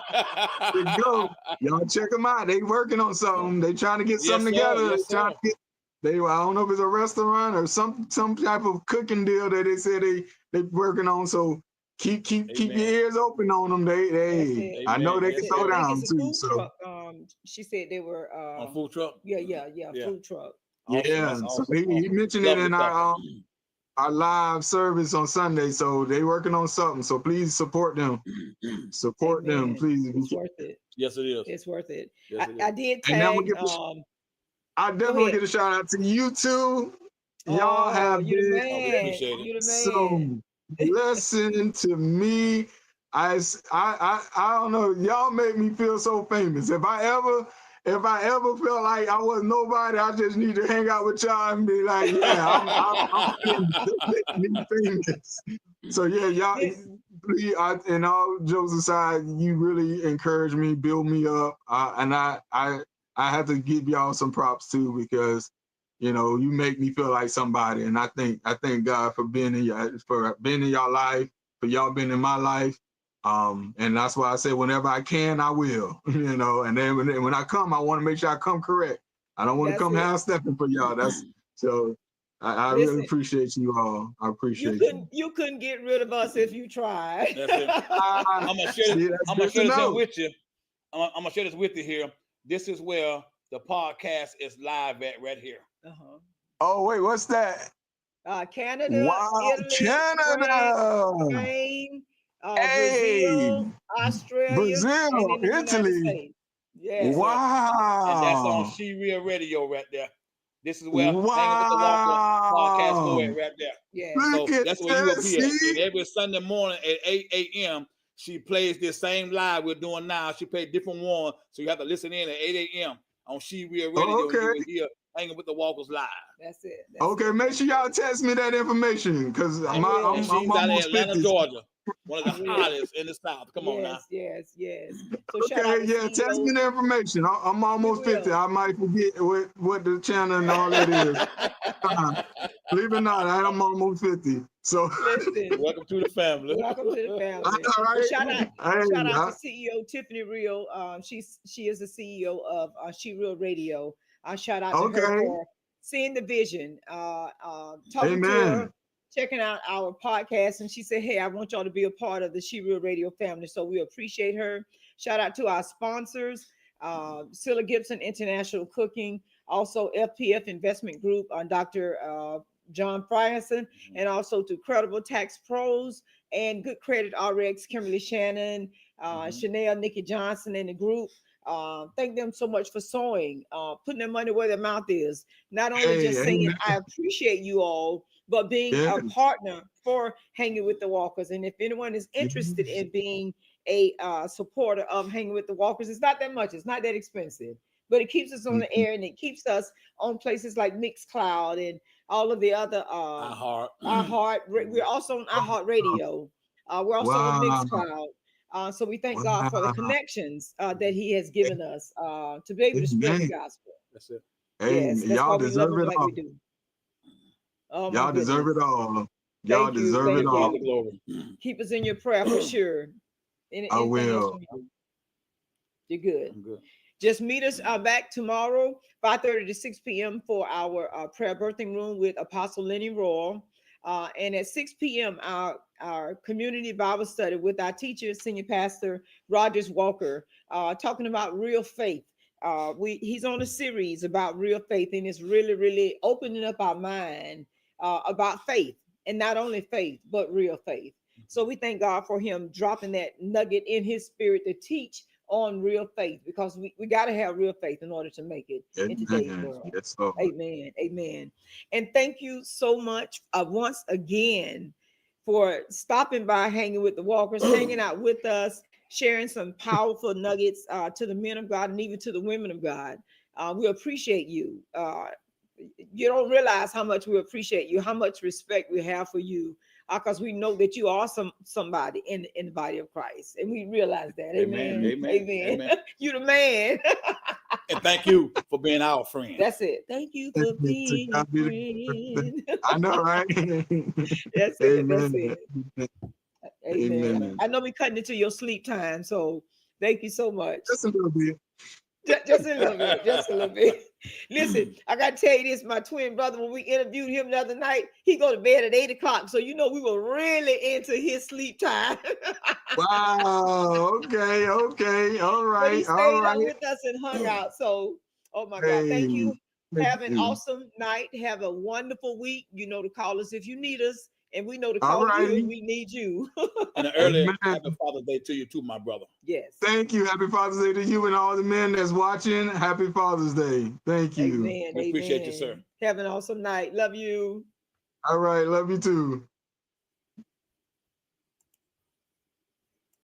There you go. Y'all check them out. They working on something. They trying to get something together. Yes, I don't know if it's a restaurant or some type of cooking deal that they said they working on. So keep your ears open on them. I know they can throw down too. So truck. She said they were on food truck. Yeah. Food truck. Awesome. So he mentioned it in our live service on Sunday. So they working on something. So please support them. Support them, please. It's worth it. Yes, it is. It's worth it. Yes, I did tag. I definitely want to get a shout out to you two. Y'all have been you the man. so blessing to me. I don't know. Y'all make me feel so famous. If I ever felt like I was nobody, I just need to hang out with y'all and be like, yeah, I'm famous. So yeah, y'all. Please, and all jokes aside, you really encourage me, build me up, and I have to give y'all some props too, because you know you make me feel like somebody, and I thank God for being in y'all life, for y'all being in my life, and that's why I say whenever I can, I will, you know, and then when I come, I want to make sure I come correct. I don't want to come half stepping for y'all. That's so. I Listen, really appreciate you all. I appreciate you. You couldn't get rid of us if you tried. That's it. I'm gonna share this here with you. I'm gonna share this with you here. This is where the podcast is live at right here. Oh wait, what's that? Canada, wow, Italy, Canada, France, Spain, Brazil, Australia, Brazil, and in the Italy. United States. Yes. Wow. And that's on She Real Radio right there. This is where Hanging with the Walker podcast go at right there. Yeah. So that's where you will be at. And every Sunday morning at 8 a.m., she plays this same live we're doing now. She plays different one. So you have to listen in at 8 a.m. on She Real Radio. Okay. You will hear Hanging with the Walkers live. That's it. Make sure y'all text me that information, because I'm she's out in Atlanta, 50. Georgia. One of the hottest in the South. Come on now. Yes. So text me the information. I'm almost 50. I might forget what the channel and all that is. Believe it or not, I'm almost 50. So listen, welcome to the family. Welcome to the family. All right. Shout out to CEO Tiffany Real. She is the CEO of She Real Radio. Shout out to her for seeing the vision, talking to her, checking out our podcast, and she said, hey, I want y'all to be a part of the She Real Radio family. So we appreciate her. Shout out to our sponsors, Scylla Gibson International Cooking, also FPF Investment Group, Dr. John Frierson, and also to Credible Tax Pros and Good Credit RX, Kimberly Shannon, Chanel, Nikki Johnson, and the group. Thank them so much for sewing, putting their money where their mouth is. Not only just saying, I appreciate you all, but being a partner for Hanging with the Walkers. And if anyone is interested in being a supporter of Hanging with the Walkers, it's not that much. It's not that expensive, but it keeps us on the air, and it keeps us on places like Mixcloud and all of the other iHeart. We're also on iHeart Radio. We're also on Mixcloud. So we thank God for the connections that He has given us to be able to spread the gospel. That's it. Hey, y'all deserve it all. Y'all deserve it all. Y'all deserve it all. Keep us in your prayer for sure. I will. You're good. I'm good. Just meet us back tomorrow, 5:30 to 6 p.m. for our prayer birthing room with Apostle Lenny Royal. And at 6 p.m., our community Bible study with our teacher, Senior Pastor Rogers Walker, talking about real faith. He's on a series about real faith, and it's really, really opening up our mind about faith, and not only faith, but real faith. So we thank God for him dropping that nugget in his spirit to teach on real faith, because we got to have real faith in order to make it in today's world. Yes, Amen. And thank you so much once again for stopping by, hanging with the Walkers, hanging out with us, sharing some powerful nuggets to the men of God and even to the women of God. We appreciate you. You don't realize how much we appreciate you, how much respect we have for you, because we know that you are somebody in the body of Christ, and we realize that. Amen. You the man. And thank you for being our friend. That's it. Thank you for being a friend. I know, right? That's it. Amen. I know we cutting into your sleep time, so thank you so much. Just a little bit. Just a little bit. Listen, I gotta tell you this, my twin brother, when we interviewed him the other night, he go to bed at 8 o'clock. So we were really into his sleep time. Wow. Okay. All right. But he stayed up with us and hung out. So, oh my God, thank you. Have an awesome night. Have a wonderful week. You know to call us if you need us. And we know to call you if we need you. And an early Happy Father's Day to you too, my brother. Yes. Thank you. Happy Father's Day to you and all the men that's watching. Happy Father's Day. Thank you. Amen. We appreciate you, sir. Have an awesome night. Love you. All right. Love you too.